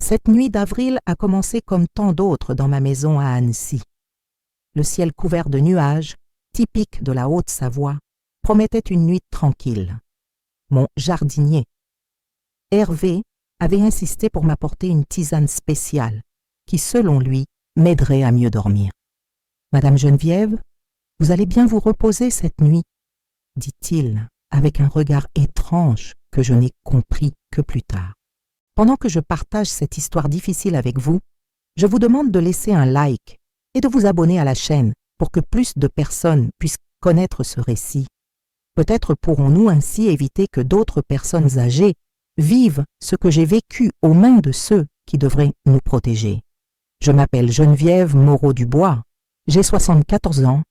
Cette nuit d'avril a commencé comme tant d'autres dans ma maison à Annecy. Le ciel couvert de nuages, typique de la Haute-Savoie, promettait une nuit tranquille. Mon jardinier, Hervé, avait insisté pour m'apporter une tisane spéciale qui, selon lui, m'aiderait à mieux dormir. « Madame Geneviève, vous allez bien vous reposer cette nuit » dit-il avec un regard étrange que je n'ai compris que plus tard. Pendant que je partage cette histoire difficile avec vous, je vous demande de laisser un like et de vous abonner à la chaîne pour que plus de personnes puissent connaître ce récit. Peut-être pourrons-nous ainsi éviter que d'autres personnes âgées vivent ce que j'ai vécu aux mains de ceux qui devraient nous protéger. Je m'appelle Geneviève Moreau-Dubois, j'ai 74 ans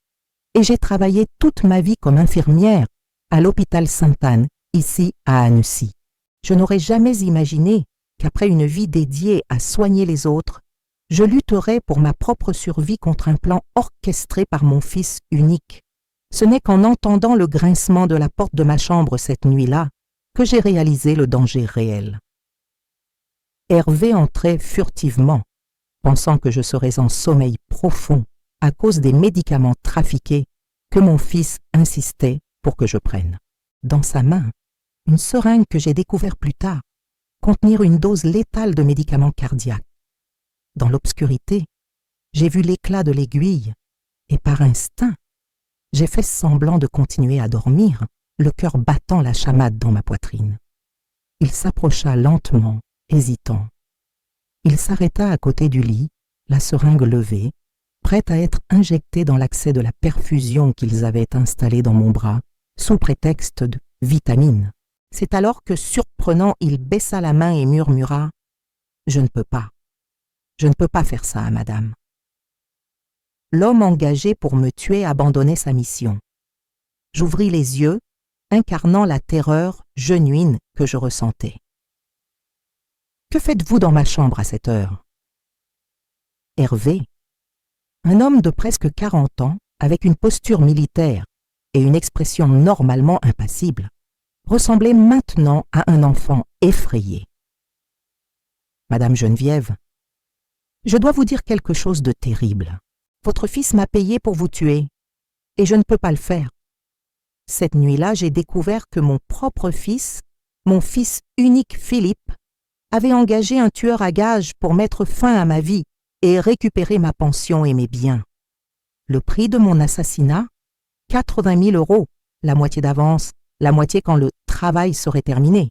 et j'ai travaillé toute ma vie comme infirmière à l'hôpital Sainte-Anne, ici à Annecy. Je n'aurais jamais imaginé qu'après une vie dédiée à soigner les autres, je lutterais pour ma propre survie contre un plan orchestré par mon fils unique. Ce n'est qu'en entendant le grincement de la porte de ma chambre cette nuit-là que j'ai réalisé le danger réel. Hervé entrait furtivement, pensant que je serais en sommeil profond à cause des médicaments trafiqués que mon fils insistait pour que je prenne. Dans sa main, une seringue que j'ai découvert plus tard contenir une dose létale de médicaments cardiaques. Dans l'obscurité, j'ai vu l'éclat de l'aiguille et par instinct, j'ai fait semblant de continuer à dormir, le cœur battant la chamade dans ma poitrine. Il s'approcha lentement, hésitant. Il s'arrêta à côté du lit, la seringue levée, prête à être injectée dans l'accès de la perfusion qu'ils avaient installée dans mon bras, sous prétexte de vitamines. C'est alors que, surprenant, il baissa la main et murmura « Je ne peux pas. Je ne peux pas faire ça à madame. » L'homme engagé pour me tuer abandonnait sa mission. J'ouvris les yeux, incarnant la terreur genuine que je ressentais. « Que faites-vous dans ma chambre à cette heure ?» Hervé, un homme de presque 40 ans, avec une posture militaire et une expression normalement impassible, ressemblait maintenant à un enfant effrayé. « Madame Geneviève, je dois vous dire quelque chose de terrible. Votre fils m'a payé pour vous tuer, et je ne peux pas le faire. Cette nuit-là, j'ai découvert que mon propre fils, mon fils unique Philippe, avait engagé un tueur à gages pour mettre fin à ma vie et récupérer ma pension et mes biens. Le prix de mon assassinat, 80 000 €, la moitié d'avance, la moitié quand le travail serait terminé.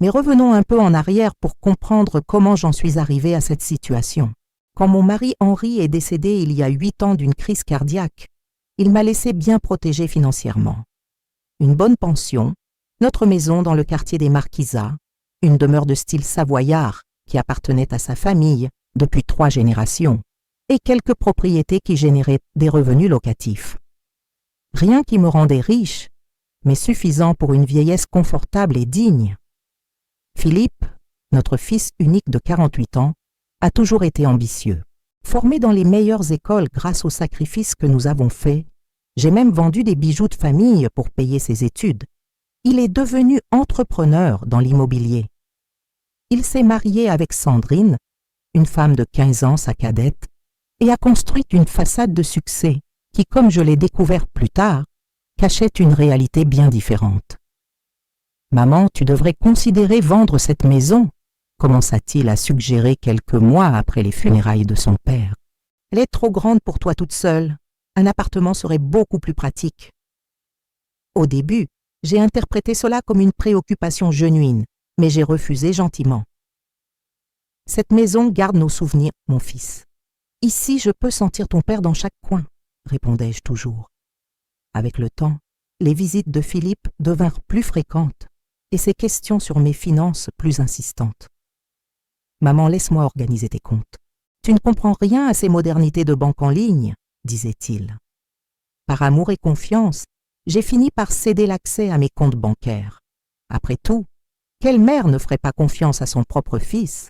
Mais revenons un peu en arrière pour comprendre comment j'en suis arrivée à cette situation. Quand mon mari Henri est décédé il y a 8 ans d'une crise cardiaque, il m'a laissé bien protégée financièrement. Une bonne pension, notre maison dans le quartier des Marquisats, une demeure de style savoyard qui appartenait à sa famille depuis 3 générations, et quelques propriétés qui généraient des revenus locatifs. Rien qui me rendait riche, mais suffisant pour une vieillesse confortable et digne. Philippe, notre fils unique de 48 ans, a toujours été ambitieux. Formé dans les meilleures écoles grâce aux sacrifices que nous avons faits, j'ai même vendu des bijoux de famille pour payer ses études. Il est devenu entrepreneur dans l'immobilier. Il s'est marié avec Sandrine, une femme de 15 ans, sa cadette, et a construit une façade de succès qui, comme je l'ai découvert plus tard, cachait une réalité bien différente. « Maman, tu devrais considérer vendre cette maison », commença-t-il à suggérer quelques mois après les funérailles de son père. « Elle est trop grande pour toi toute seule. Un appartement serait beaucoup plus pratique. » Au début, j'ai interprété cela comme une préoccupation genuine, mais j'ai refusé gentiment. « Cette maison garde nos souvenirs, mon fils. Ici, je peux sentir ton père dans chaque coin, » répondais-je toujours. Avec le temps, les visites de Philippe devinrent plus fréquentes et ses questions sur mes finances plus insistantes. « Maman, laisse-moi organiser tes comptes. Tu ne comprends rien à ces modernités de banque en ligne, » disait-il. Par amour et confiance, j'ai fini par céder l'accès à mes comptes bancaires. Après tout, quelle mère ne ferait pas confiance à son propre fils?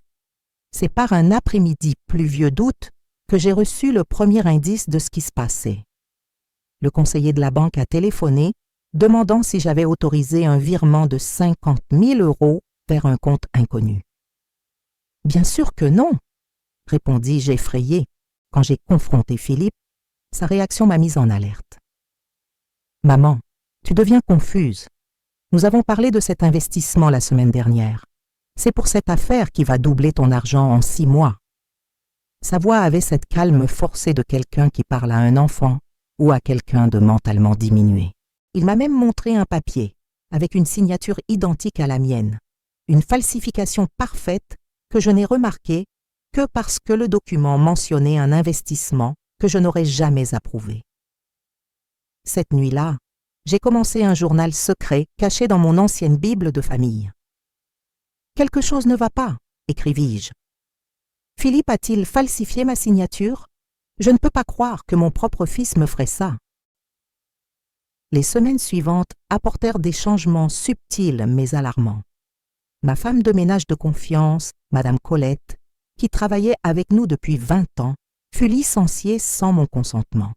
C'est par un après-midi pluvieux d'août que j'ai reçu le premier indice de ce qui se passait. Le conseiller de la banque a téléphoné, demandant si j'avais autorisé un virement de 50 000 € vers un compte inconnu. Bien sûr que non, répondis-je effrayé. Quand j'ai confronté Philippe, sa réaction m'a mise en alerte. Maman, tu deviens confuse. Nous avons parlé de cet investissement la semaine dernière. C'est pour cette affaire qui va doubler ton argent en 6 mois. Sa voix avait cette calme forcée de quelqu'un qui parle à un enfant ou à quelqu'un de mentalement diminué. Il m'a même montré un papier avec une signature identique à la mienne, une falsification parfaite que je n'ai remarquée que parce que le document mentionnait un investissement que je n'aurais jamais approuvé. Cette nuit-là, j'ai commencé un journal secret caché dans mon ancienne Bible de famille. « Quelque chose ne va pas », écrivis-je. « Philippe a-t-il falsifié ma signature ? Je ne peux pas croire que mon propre fils me ferait ça. » Les semaines suivantes apportèrent des changements subtils mais alarmants. Ma femme de ménage de confiance, Madame Colette, qui travaillait avec nous depuis 20 ans, fut licenciée sans mon consentement.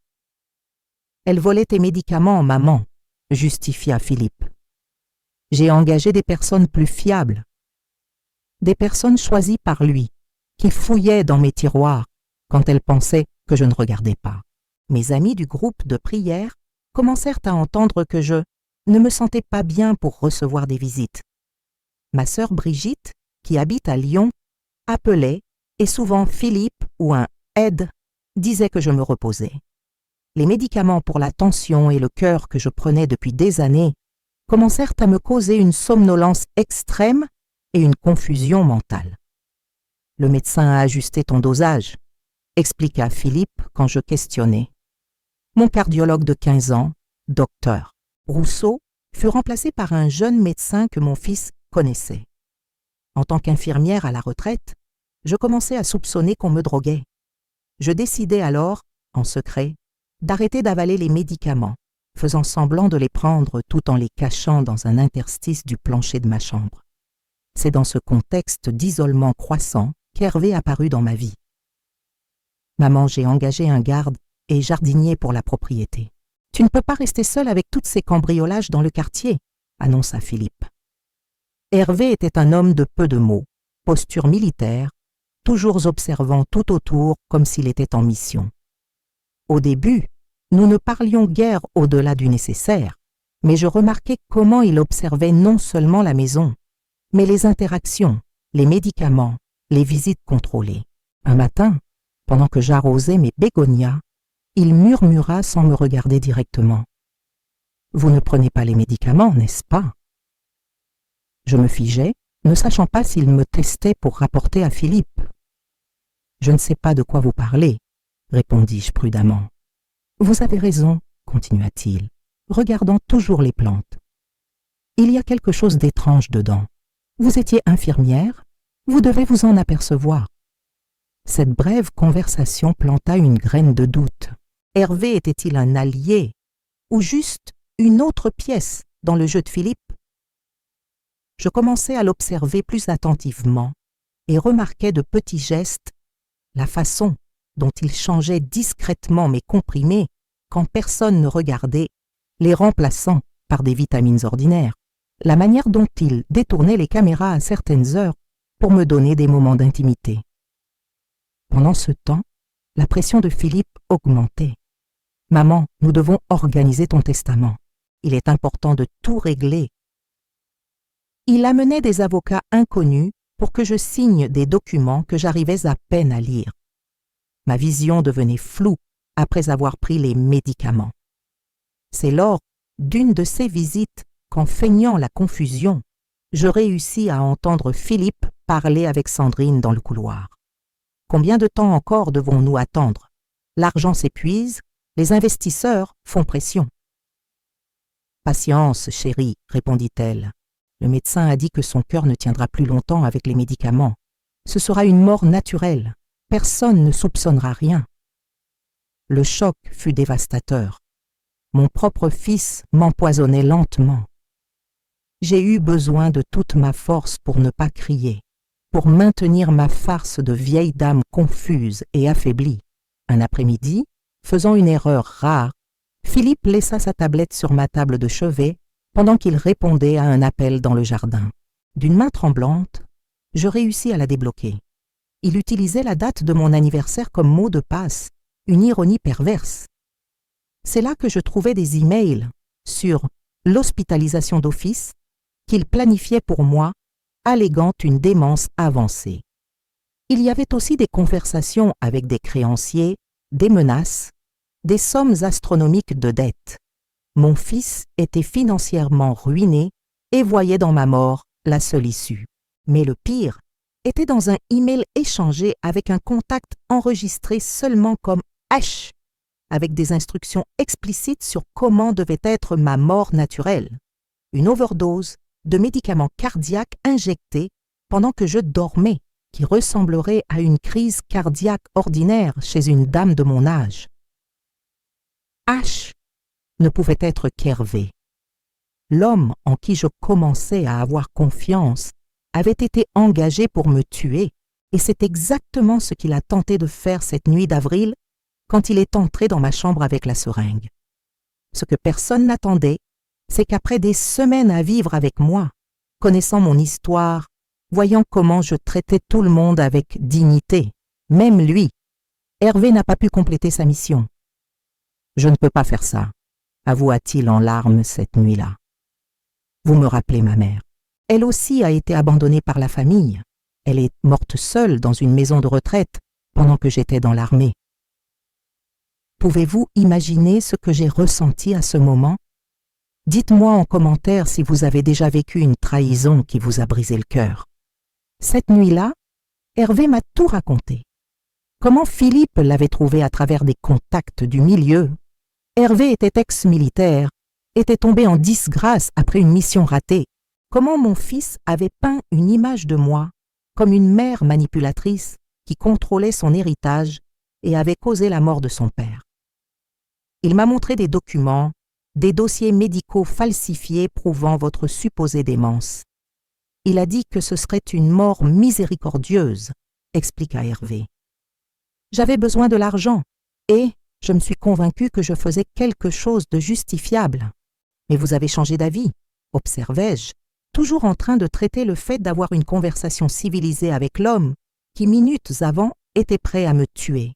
« Elle volait tes médicaments, maman », justifia Philippe. « J'ai engagé des personnes plus fiables, des personnes choisies par lui, qui fouillaient dans mes tiroirs quand elles pensaient que je ne regardais pas. Mes amis du groupe de prière commencèrent à entendre que je ne me sentais pas bien pour recevoir des visites. Ma sœur Brigitte, qui habite à Lyon, appelait et souvent Philippe ou un aide disait que je me reposais. Les médicaments pour la tension et le cœur que je prenais depuis des années commencèrent à me causer une somnolence extrême et une confusion mentale. « Le médecin a ajusté ton dosage », expliqua Philippe quand je questionnais. Mon cardiologue de 15 ans, docteur Rousseau, fut remplacé par un jeune médecin que mon fils connaissait. En tant qu'infirmière à la retraite, je commençais à soupçonner qu'on me droguait. Je décidai alors, en secret, d'arrêter d'avaler les médicaments, faisant semblant de les prendre tout en les cachant dans un interstice du plancher de ma chambre. C'est dans ce contexte d'isolement croissant qu'Hervé apparut dans ma vie. « Maman, j'ai engagé un garde et jardinier pour la propriété. Tu ne peux pas rester seule avec tous ces cambriolages dans le quartier, » annonça Philippe. Hervé était un homme de peu de mots, posture militaire, toujours observant tout autour comme s'il était en mission. Au début, nous ne parlions guère au-delà du nécessaire, mais je remarquai comment il observait non seulement la maison, mais les interactions, les médicaments, les visites contrôlées. Un matin, pendant que j'arrosais mes bégonias, il murmura sans me regarder directement. « Vous ne prenez pas les médicaments, n'est-ce pas ?» Je me figeai, ne sachant pas s'il me testait pour rapporter à Philippe. « Je ne sais pas de quoi vous parlez, » répondis-je prudemment. « Vous avez raison, » continua-t-il, regardant toujours les plantes. « Il y a quelque chose d'étrange dedans. Vous étiez infirmière, vous devez vous en apercevoir. » Cette brève conversation planta une graine de doute. Hervé était-il un allié ou juste une autre pièce dans le jeu de Philippe? Je commençais à l'observer plus attentivement et remarquais de petits gestes, la façon dont il changeait discrètement mes comprimés quand personne ne regardait, les remplaçant par des vitamines ordinaires, la manière dont il détournait les caméras à certaines heures pour me donner des moments d'intimité. Pendant ce temps, la pression de Philippe augmentait. « Maman, nous devons organiser ton testament. Il est important de tout régler. » Il amenait des avocats inconnus pour que je signe des documents que j'arrivais à peine à lire. Ma vision devenait floue après avoir pris les médicaments. C'est lors d'une de ces visites qu'en feignant la confusion, je réussis à entendre Philippe parler avec Sandrine dans le couloir. Combien de temps encore devons-nous attendre? L'argent s'épuise, les investisseurs font pression. « Patience, chérie, » répondit-elle. Le médecin a dit que son cœur ne tiendra plus longtemps avec les médicaments. Ce sera une mort naturelle. Personne ne soupçonnera rien. Le choc fut dévastateur. Mon propre fils m'empoisonnait lentement. J'ai eu besoin de toute ma force pour ne pas crier, pour maintenir ma farce de vieille dame confuse et affaiblie. Un après-midi, faisant une erreur rare, Philippe laissa sa tablette sur ma table de chevet pendant qu'il répondait à un appel dans le jardin. D'une main tremblante, je réussis à la débloquer. il utilisait la date de mon anniversaire comme mot de passe, une ironie perverse. C'est là que je trouvais des emails sur l'hospitalisation d'office qu'il planifiait pour moi, alléguant une démence avancée. Il y avait aussi des conversations avec des créanciers, des menaces, des sommes astronomiques de dettes. Mon fils était financièrement ruiné et voyait dans ma mort la seule issue. Mais le pire était dans un email échangé avec un contact enregistré seulement comme H, avec des instructions explicites sur comment devait être ma mort naturelle. Une overdose de médicaments cardiaques injectés pendant que je dormais, qui ressemblerait à une crise cardiaque ordinaire chez une dame de mon âge. H ne pouvait être qu'Hervé. L'homme en qui je commençais à avoir confiance avait été engagé pour me tuer, et c'est exactement ce qu'il a tenté de faire cette nuit d'avril quand il est entré dans ma chambre avec la seringue. Ce que personne n'attendait, c'est qu'après des semaines à vivre avec moi, connaissant mon histoire, voyant comment je traitais tout le monde avec dignité, même lui, Hervé n'a pas pu compléter sa mission. « Je ne peux pas faire ça », avoua-t-il en larmes cette nuit-là. Vous me rappelez ma mère. Elle aussi a été abandonnée par la famille. Elle est morte seule dans une maison de retraite pendant que j'étais dans l'armée. Pouvez-vous imaginer ce que j'ai ressenti à ce moment? Dites-moi en commentaire si vous avez déjà vécu une trahison qui vous a brisé le cœur. Cette nuit-là, Hervé m'a tout raconté. Comment Philippe l'avait trouvé à travers des contacts du milieu. Hervé était ex-militaire, était tombé en disgrâce après une mission ratée. Comment mon fils avait peint une image de moi comme une mère manipulatrice qui contrôlait son héritage et avait causé la mort de son père. Il m'a montré des documents, des dossiers médicaux falsifiés prouvant votre supposée démence. Il a dit que ce serait une mort miséricordieuse, expliqua Hervé. J'avais besoin de l'argent et je me suis convaincu que je faisais quelque chose de justifiable. Mais vous avez changé d'avis, observai-je, toujours en train de traiter le fait d'avoir une conversation civilisée avec l'homme qui, minutes avant, était prêt à me tuer.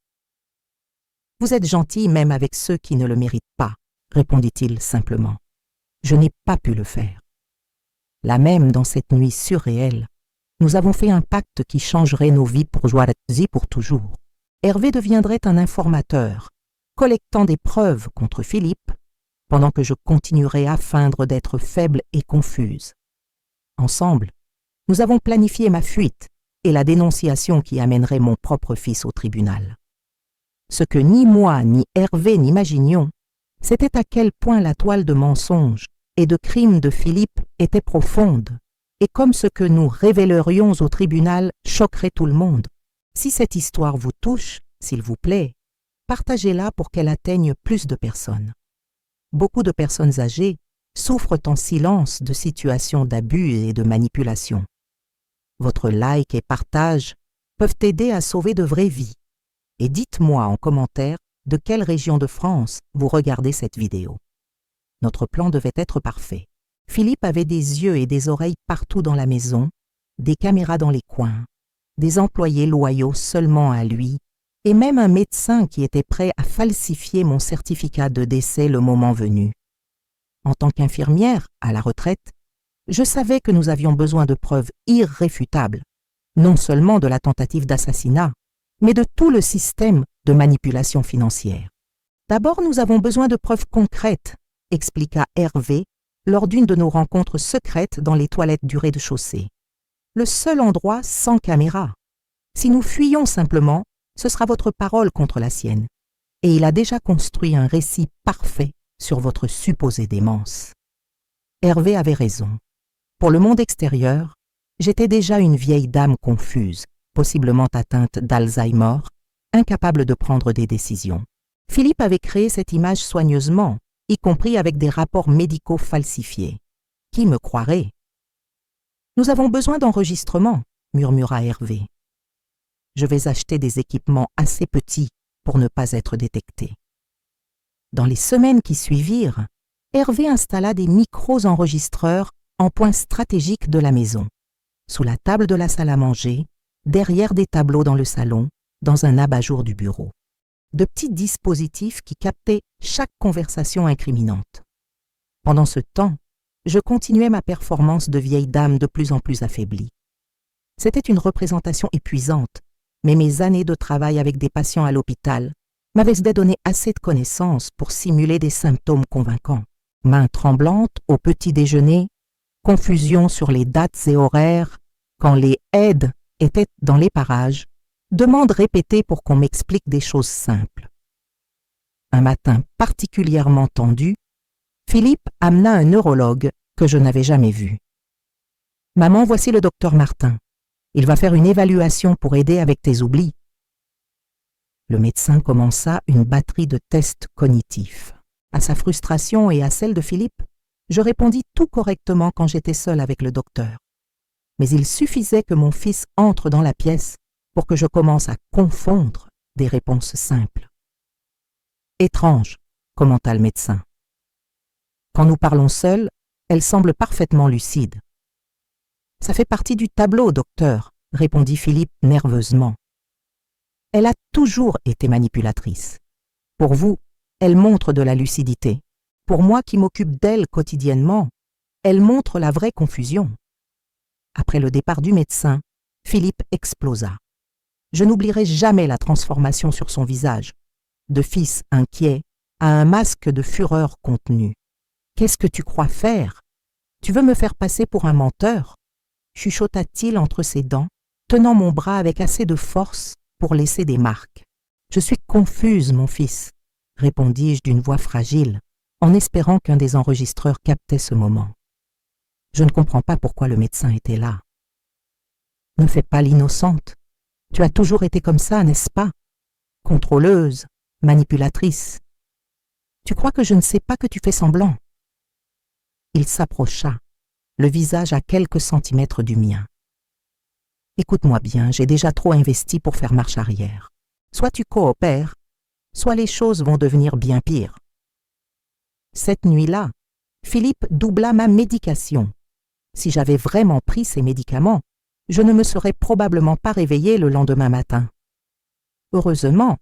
Vous êtes gentil même avec ceux qui ne le méritent pas, répondit-il simplement. Je n'ai pas pu le faire. Là même, dans cette nuit surréelle, nous avons fait un pacte qui changerait nos vies pour toujours. Hervé deviendrait un informateur, collectant des preuves contre Philippe, pendant que je continuerai à feindre d'être faible et confuse. Ensemble, nous avons planifié ma fuite et la dénonciation qui amènerait mon propre fils au tribunal. Ce que ni moi ni Hervé n'imaginions, c'était à quel point la toile de mensonges et de crimes de Philippe était profonde, et comme ce que nous révélerions au tribunal choquerait tout le monde. Si cette histoire vous touche, s'il vous plaît, partagez-la pour qu'elle atteigne plus de personnes. Beaucoup de personnes âgées souffrent en silence de situations d'abus et de manipulation. Votre like et partage peuvent aider à sauver de vraies vies. Et dites-moi en commentaire de quelle région de France vous regardez cette vidéo. Notre plan devait être parfait. Philippe avait des yeux et des oreilles partout dans la maison, des caméras dans les coins, des employés loyaux seulement à lui, et même un médecin qui était prêt à falsifier mon certificat de décès le moment venu. En tant qu'infirmière, à la retraite, je savais que nous avions besoin de preuves irréfutables, non seulement de la tentative d'assassinat, mais de tout le système de manipulation financière. D'abord, nous avons besoin de preuves concrètes, expliqua Hervé lors d'une de nos rencontres secrètes dans les toilettes du rez-de-chaussée. Le seul endroit sans caméra. Si nous fuyons simplement, ce sera votre parole contre la sienne. Et il a déjà construit un récit parfait sur votre supposée démence. Hervé avait raison. Pour le monde extérieur, j'étais déjà une vieille dame confuse, possiblement atteinte d'Alzheimer, incapable de prendre des décisions. Philippe avait créé cette image soigneusement, y compris avec des rapports médicaux falsifiés. Qui me croirait? Nous avons besoin d'enregistrements, murmura Hervé. Je vais acheter des équipements assez petits pour ne pas être détecté. Dans les semaines qui suivirent, Hervé installa des micros-enregistreurs en points stratégiques de la maison, sous la table de la salle à manger, derrière des tableaux dans le salon, dans un abat-jour du bureau. De petits dispositifs qui captaient chaque conversation incriminante. Pendant ce temps, je continuais ma performance de vieille dame de plus en plus affaiblie. C'était une représentation épuisante, mais mes années de travail avec des patients à l'hôpital m'avaient donné assez de connaissances pour simuler des symptômes convaincants. Mains tremblantes au petit déjeuner, confusion sur les dates et horaires, quand les aides étaient dans les parages, demandes répétées pour qu'on m'explique des choses simples. Un matin particulièrement tendu, Philippe amena un neurologue que je n'avais jamais vu. « Maman, voici le docteur Martin. Il va faire une évaluation pour aider avec tes oublis. » Le médecin commença une batterie de tests cognitifs. À sa frustration et à celle de Philippe, je répondis tout correctement quand j'étais seule avec le docteur. Mais il suffisait que mon fils entre dans la pièce pour que je commence à confondre des réponses simples. « Étrange, » commenta le médecin. « Quand nous parlons seuls, elle semble parfaitement lucide. »« Ça fait partie du tableau, docteur, » répondit Philippe nerveusement. « Elle a toujours été manipulatrice. Pour vous, elle montre de la lucidité. Pour moi qui m'occupe d'elle quotidiennement, elle montre la vraie confusion. » Après le départ du médecin, Philippe explosa. Je n'oublierai jamais la transformation sur son visage, de fils inquiet à un masque de fureur contenue. « Qu'est-ce que tu crois faire? Tu veux me faire passer pour un menteur ?» chuchota-t-il entre ses dents, tenant mon bras avec assez de force pour laisser des marques. « Je suis confuse, mon fils, » répondis-je d'une voix fragile, en espérant qu'un des enregistreurs captait ce moment. Je ne comprends pas pourquoi le médecin était là. « Ne fais pas l'innocente. Tu as toujours été comme ça, n'est-ce pas? Contrôleuse, manipulatrice. Tu crois que je ne sais pas que tu fais semblant? » Il s'approcha, le visage à quelques centimètres du mien. « Écoute-moi bien, j'ai déjà trop investi pour faire marche arrière. Soit tu coopères, soit les choses vont devenir bien pires. » Cette nuit-là, Philippe doubla ma médication. Si j'avais vraiment pris ces médicaments, je ne me serais probablement pas réveillée le lendemain matin. Heureusement,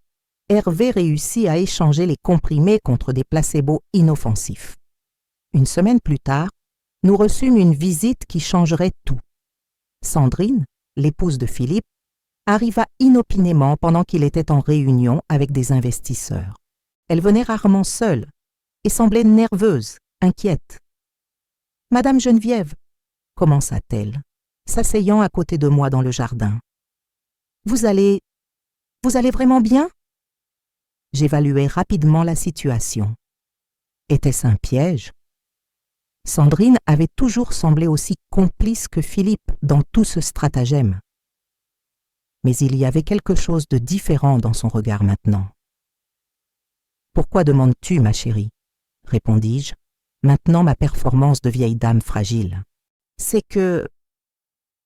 Hervé réussit à échanger les comprimés contre des placebos inoffensifs. Une semaine plus tard, nous reçûmes une visite qui changerait tout. Sandrine, l'épouse de Philippe, arriva inopinément pendant qu'il était en réunion avec des investisseurs. Elle venait rarement seule et semblait nerveuse, inquiète. « Madame Geneviève, » commença-t-elle, s'asseyant à côté de moi dans le jardin. « Vous allez vraiment bien ?» J'évaluai rapidement la situation. Était-ce un piège? Sandrine avait toujours semblé aussi complice que Philippe dans tout ce stratagème. Mais il y avait quelque chose de différent dans son regard maintenant. « Pourquoi demandes-tu, ma chérie ?» répondis-je, maintenant ma performance de vieille dame fragile. « C'est que... »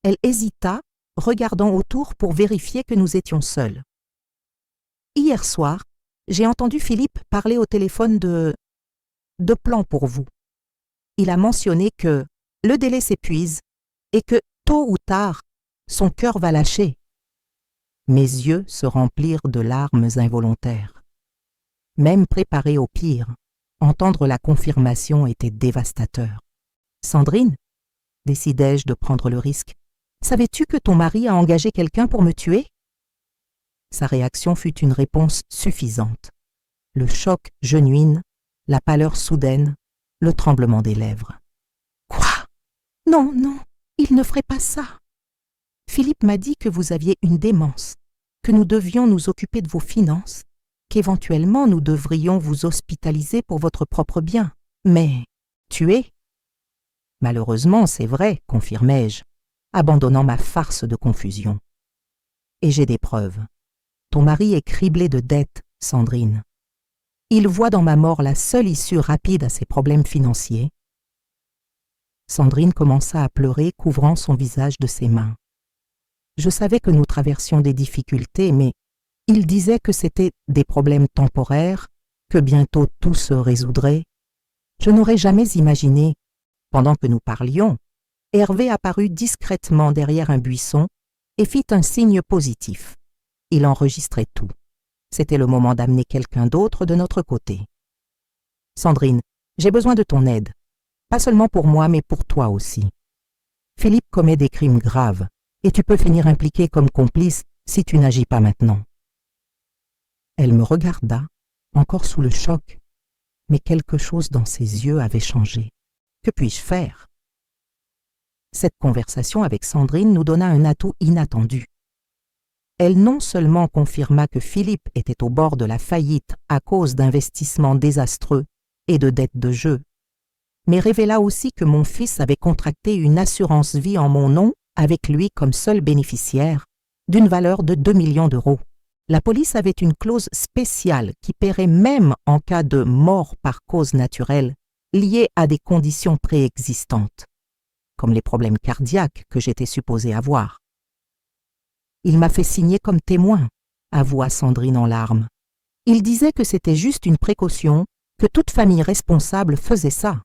Elle hésita, regardant autour pour vérifier que nous étions seuls. « Hier soir, j'ai entendu Philippe parler au téléphone de plans pour vous. Il a mentionné que le délai s'épuise et que, tôt ou tard, son cœur va lâcher. » Mes yeux se remplirent de larmes involontaires. Même préparé au pire, entendre la confirmation était dévastateur. « Sandrine, décidai-je de prendre le risque, savais-tu que ton mari a engagé quelqu'un pour me tuer? » Sa réaction fut une réponse suffisante. Le choc genuine, la pâleur soudaine, le tremblement des lèvres. « Quoi? Non, non, il ne ferait pas ça. Philippe m'a dit que vous aviez une démence, que nous devions nous occuper de vos finances, qu'éventuellement nous devrions vous hospitaliser pour votre propre bien. Mais tuer? Malheureusement, c'est vrai, confirmai-je, abandonnant ma farce de confusion. Et j'ai des preuves. Ton mari est criblé de dettes, Sandrine. Il voit dans ma mort la seule issue rapide à ses problèmes financiers. » Sandrine commença à pleurer, couvrant son visage de ses mains. Je savais que nous traversions des difficultés, mais il disait que c'était des problèmes temporaires, que bientôt tout se résoudrait. Je n'aurais jamais imaginé. Pendant que nous parlions, Hervé apparut discrètement derrière un buisson et fit un signe positif. Il enregistrait tout. C'était le moment d'amener quelqu'un d'autre de notre côté. « Sandrine, j'ai besoin de ton aide. Pas seulement pour moi, mais pour toi aussi. Philippe commet des crimes graves, et tu peux finir impliqué comme complice si tu n'agis pas maintenant. » Elle me regarda, encore sous le choc, mais quelque chose dans ses yeux avait changé. Que puis-je faire? Cette conversation avec Sandrine nous donna un atout inattendu. Elle non seulement confirma que Philippe était au bord de la faillite à cause d'investissements désastreux et de dettes de jeu, mais révéla aussi que mon fils avait contracté une assurance vie en mon nom avec lui comme seul bénéficiaire, d'une valeur de 2 millions d'euros. La police avait une clause spéciale qui paierait même en cas de mort par cause naturelle liée à des conditions préexistantes, comme les problèmes cardiaques que j'étais supposé avoir. Il m'a fait signer comme témoin, avoua Sandrine en larmes. Il disait que c'était juste une précaution, que toute famille responsable faisait ça.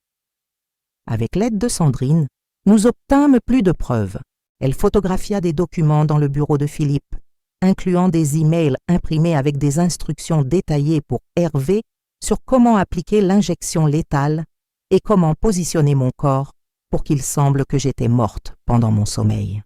Avec l'aide de Sandrine, nous obtînmes plus de preuves. Elle photographia des documents dans le bureau de Philippe, incluant des emails imprimés avec des instructions détaillées pour Hervé sur comment appliquer l'injection létale et comment positionner mon corps pour qu'il semble que j'étais morte pendant mon sommeil.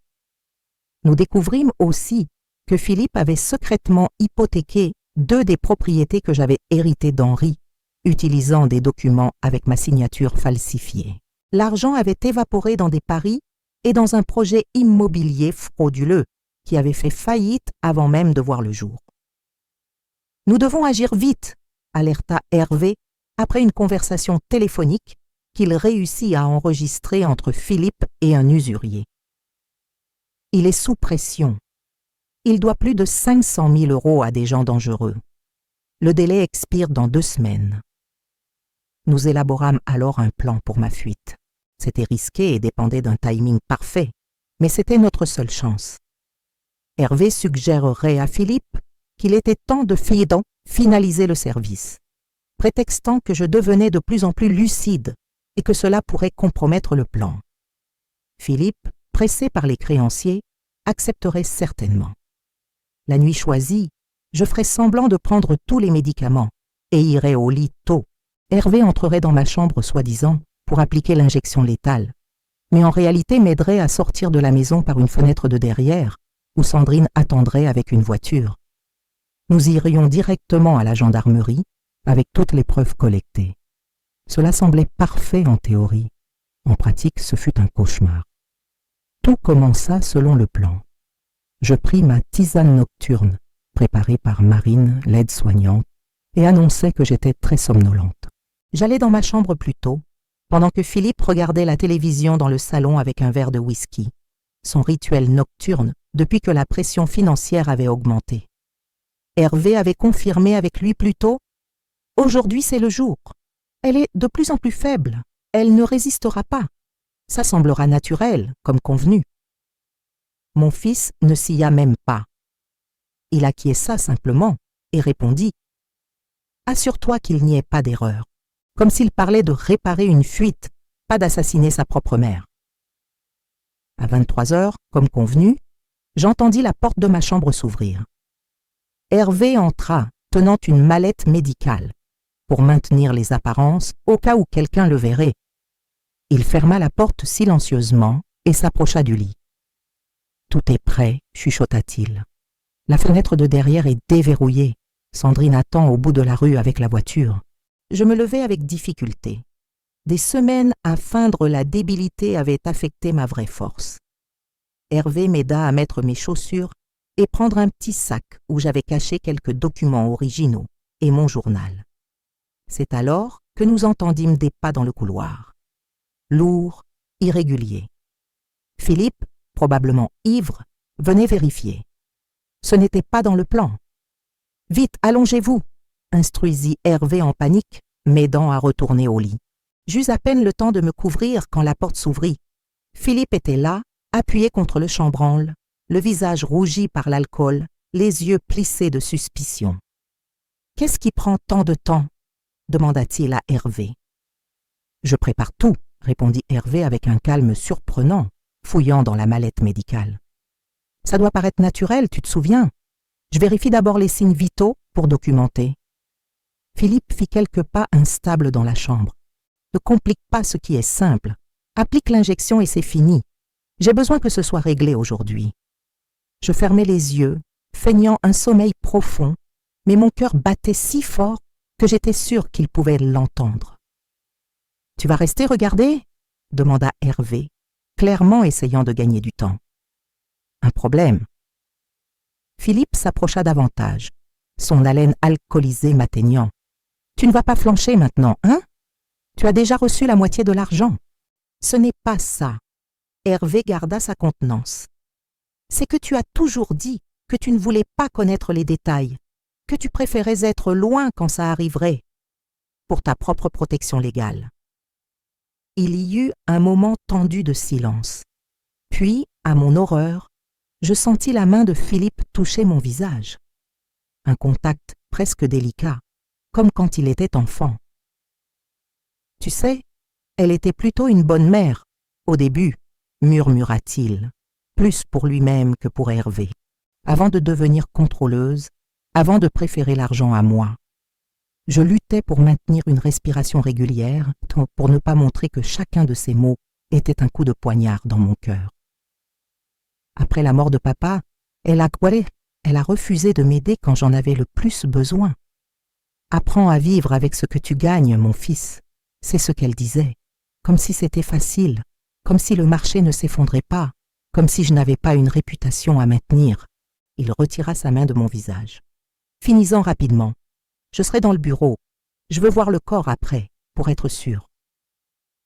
Nous découvrîmes aussi que Philippe avait secrètement hypothéqué 2 des propriétés que j'avais héritées d'Henri, utilisant des documents avec ma signature falsifiée. L'argent avait évaporé dans des paris et dans un projet immobilier frauduleux qui avait fait faillite avant même de voir le jour. « Nous devons agir vite », alerta Hervé après une conversation téléphonique qu'il réussit à enregistrer entre Philippe et un usurier. Il est sous pression. Il doit plus de 500 000 € à des gens dangereux. Le délai expire dans 2 semaines. Nous élaborâmes alors un plan pour ma fuite. C'était risqué et dépendait d'un timing parfait, mais c'était notre seule chance. Hervé suggérerait à Philippe qu'il était temps de finaliser le service, prétextant que je devenais de plus en plus lucide et que cela pourrait compromettre le plan. Philippe, pressé par les créanciers, accepterait certainement. La nuit choisie, je ferais semblant de prendre tous les médicaments et irais au lit tôt. Hervé entrerait dans ma chambre soi-disant pour appliquer l'injection létale, mais en réalité m'aiderait à sortir de la maison par une fenêtre de derrière, où Sandrine attendrait avec une voiture. Nous irions directement à la gendarmerie avec toutes les preuves collectées. Cela semblait parfait en théorie. En pratique, ce fut un cauchemar. Tout commença selon le plan. Je pris ma tisane nocturne, préparée par Marine, l'aide-soignante, et annonçai que j'étais très somnolente. J'allais dans ma chambre plus tôt, pendant que Philippe regardait la télévision dans le salon avec un verre de whisky, son rituel nocturne depuis que la pression financière avait augmenté. Hervé avait confirmé avec lui plus tôt « Aujourd'hui c'est le jour. Elle est de plus en plus faible. Elle ne résistera pas. Ça semblera naturel, comme convenu. » Mon fils ne s'ya même pas. Il acquiesça simplement et répondit « Assure-toi qu'il n'y ait pas d'erreur. » Comme s'il parlait de réparer une fuite, pas d'assassiner sa propre mère. À 23 heures, comme convenu, j'entendis la porte de ma chambre s'ouvrir. Hervé entra, tenant une mallette médicale, pour maintenir les apparences au cas où quelqu'un le verrait. Il ferma la porte silencieusement et s'approcha du lit. « Tout est prêt », chuchota-t-il. « La fenêtre de derrière est déverrouillée. Sandrine attend au bout de la rue avec la voiture. » Je me levai avec difficulté. Des semaines à feindre la débilité avaient affecté ma vraie force. Hervé m'aida à mettre mes chaussures et prendre un petit sac où j'avais caché quelques documents originaux et mon journal. C'est alors que nous entendîmes des pas dans le couloir. Lourds, irréguliers. Philippe, probablement ivre, venait vérifier. Ce n'était pas dans le plan. « Vite, allongez-vous !» instruisit Hervé en panique, m'aidant à retourner au lit. J'eus à peine le temps de me couvrir quand la porte s'ouvrit. Philippe était là, appuyé contre le chambranle, le visage rougi par l'alcool, les yeux plissés de suspicion. « Qu'est-ce qui prend tant de temps ?» demanda-t-il à Hervé. « Je prépare tout », répondit Hervé avec un calme surprenant, fouillant dans la mallette médicale. « Ça doit paraître naturel, tu te souviens? Je vérifie d'abord les signes vitaux pour documenter. Philippe fit quelques pas instables dans la chambre. Ne complique pas ce qui est simple. Applique l'injection et c'est fini. J'ai besoin que ce soit réglé aujourd'hui. Je fermai les yeux, feignant un sommeil profond, mais mon cœur battait si fort que j'étais sûre qu'il pouvait l'entendre. « Tu vas rester regarder ?» demanda Hervé, clairement essayant de gagner du temps. « Un problème. » Philippe s'approcha davantage, son haleine alcoolisée m'atteignant. « Tu ne vas pas flancher maintenant, hein? Tu as déjà reçu la moitié de l'argent. » « Ce n'est pas ça. » Hervé garda sa contenance. « C'est que tu as toujours dit que tu ne voulais pas connaître les détails, que tu préférais être loin quand ça arriverait, pour ta propre protection légale. » Il y eut un moment tendu de silence. Puis, à mon horreur, je sentis la main de Philippe toucher mon visage. Un contact presque délicat, comme quand il était enfant. « Tu sais, elle était plutôt une bonne mère, au début, » murmura-t-il, plus pour lui-même que pour Hervé, avant de devenir contrôleuse, avant de préférer l'argent à moi. Je luttais pour maintenir une respiration régulière, pour ne pas montrer que chacun de ces mots était un coup de poignard dans mon cœur. Après la mort de papa, elle a refusé de m'aider quand j'en avais le plus besoin. « Apprends à vivre avec ce que tu gagnes, mon fils », c'est ce qu'elle disait, comme si c'était facile, comme si le marché ne s'effondrait pas, comme si je n'avais pas une réputation à maintenir. Il retira sa main de mon visage. « Finis-en rapidement. Je serai dans le bureau. Je veux voir le corps après, pour être sûr. »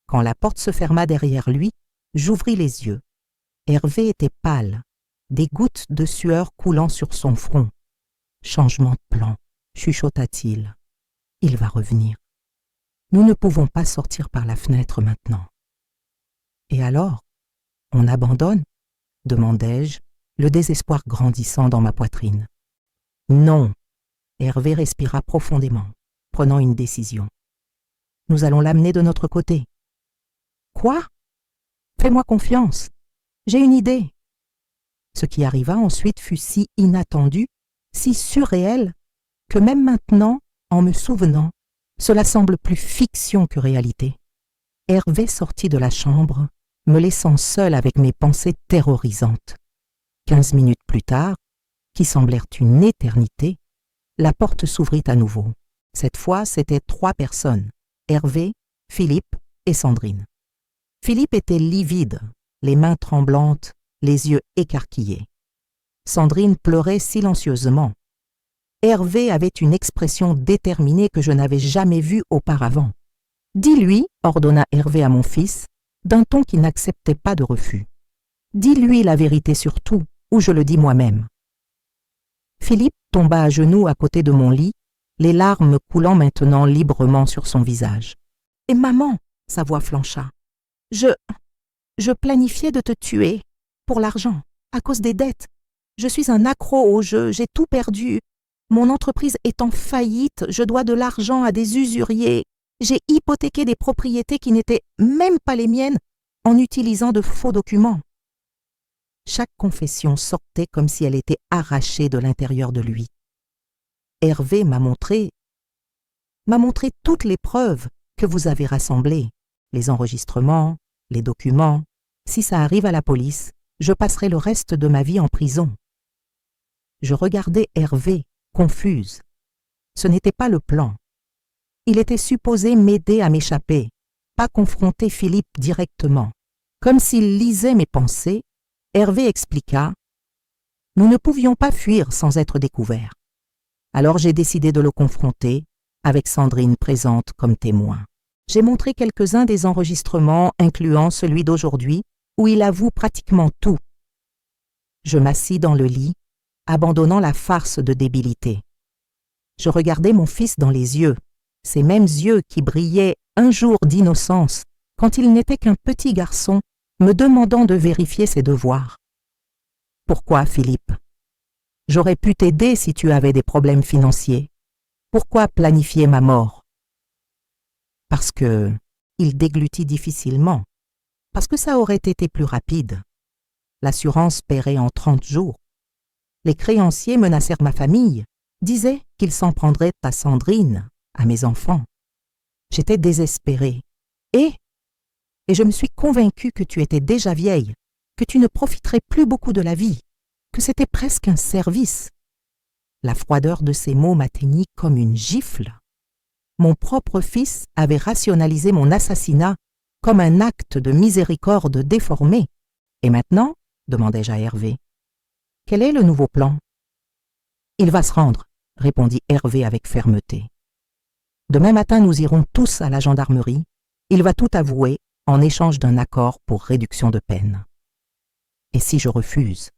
Quand la porte se ferma derrière lui, j'ouvris les yeux. Hervé était pâle, des gouttes de sueur coulant sur son front. « Changement de plan, » chuchota-t-il. « Il va revenir. Nous ne pouvons pas sortir par la fenêtre maintenant. » « Et alors, on abandonne ?» demandai-je, le désespoir grandissant dans ma poitrine. « Non !» Hervé respira profondément, prenant une décision. « Nous allons l'amener de notre côté. »« Quoi ? Fais-moi confiance. J'ai une idée. » Ce qui arriva ensuite fut si inattendu, si surréel, que même maintenant, en me souvenant, cela semble plus fiction que réalité. Hervé sortit de la chambre, me laissant seule avec mes pensées terrorisantes. 15 minutes plus tard, qui semblèrent une éternité, la porte s'ouvrit à nouveau. Cette fois, c'étaient 3 personnes, Hervé, Philippe et Sandrine. Philippe était livide, les mains tremblantes, les yeux écarquillés. Sandrine pleurait silencieusement. Hervé avait une expression déterminée que je n'avais jamais vue auparavant. « Dis-lui, » ordonna Hervé à mon fils, d'un ton qui n'acceptait pas de refus. « Dis-lui la vérité sur tout, ou je le dis moi-même. » Philippe tomba à genoux à côté de mon lit, les larmes coulant maintenant librement sur son visage. « Et maman !» sa voix flancha. « Je planifiais de te tuer, pour l'argent, à cause des dettes. Je suis un accro au jeu, j'ai tout perdu. Mon entreprise est en faillite, je dois de l'argent à des usuriers. J'ai hypothéqué des propriétés qui n'étaient même pas les miennes en utilisant de faux documents. » Chaque confession sortait comme si elle était arrachée de l'intérieur de lui. Hervé m'a montré toutes les preuves que vous avez rassemblées, les enregistrements, les documents. Si ça arrive à la police, je passerai le reste de ma vie en prison. Je regardais Hervé, confuse. Ce n'était pas le plan. Il était supposé m'aider à m'échapper, pas confronter Philippe directement. Comme s'il lisait mes pensées, Hervé expliqua « Nous ne pouvions pas fuir sans être découverts. Alors j'ai décidé de le confronter, avec Sandrine présente comme témoin. J'ai montré quelques-uns des enregistrements, incluant celui d'aujourd'hui, où il avoue pratiquement tout. Je m'assis dans le lit, abandonnant la farce de débilité. Je regardais mon fils dans les yeux, ces mêmes yeux qui brillaient un jour d'innocence, quand il n'était qu'un petit garçon, me demandant de vérifier ses devoirs. « Pourquoi, Philippe ? J'aurais pu t'aider si tu avais des problèmes financiers. Pourquoi planifier ma mort ? » Parce que, il déglutit difficilement, parce que ça aurait été plus rapide. L'assurance paierait en 30 jours. Les créanciers menacèrent ma famille, disaient qu'ils s'en prendraient à Sandrine, à mes enfants. J'étais désespérée. Et je me suis convaincue que tu étais déjà vieille, que tu ne profiterais plus beaucoup de la vie, que c'était presque un service. La froideur de ces mots m'atteignit comme une gifle. Mon propre fils avait rationalisé mon assassinat comme un acte de miséricorde déformé. Et maintenant, demandai-je à Hervé, quel est le nouveau plan? Il va se rendre, répondit Hervé avec fermeté. Demain matin, nous irons tous à la gendarmerie. Il va tout avouer en échange d'un accord pour réduction de peine. Et si je refuse?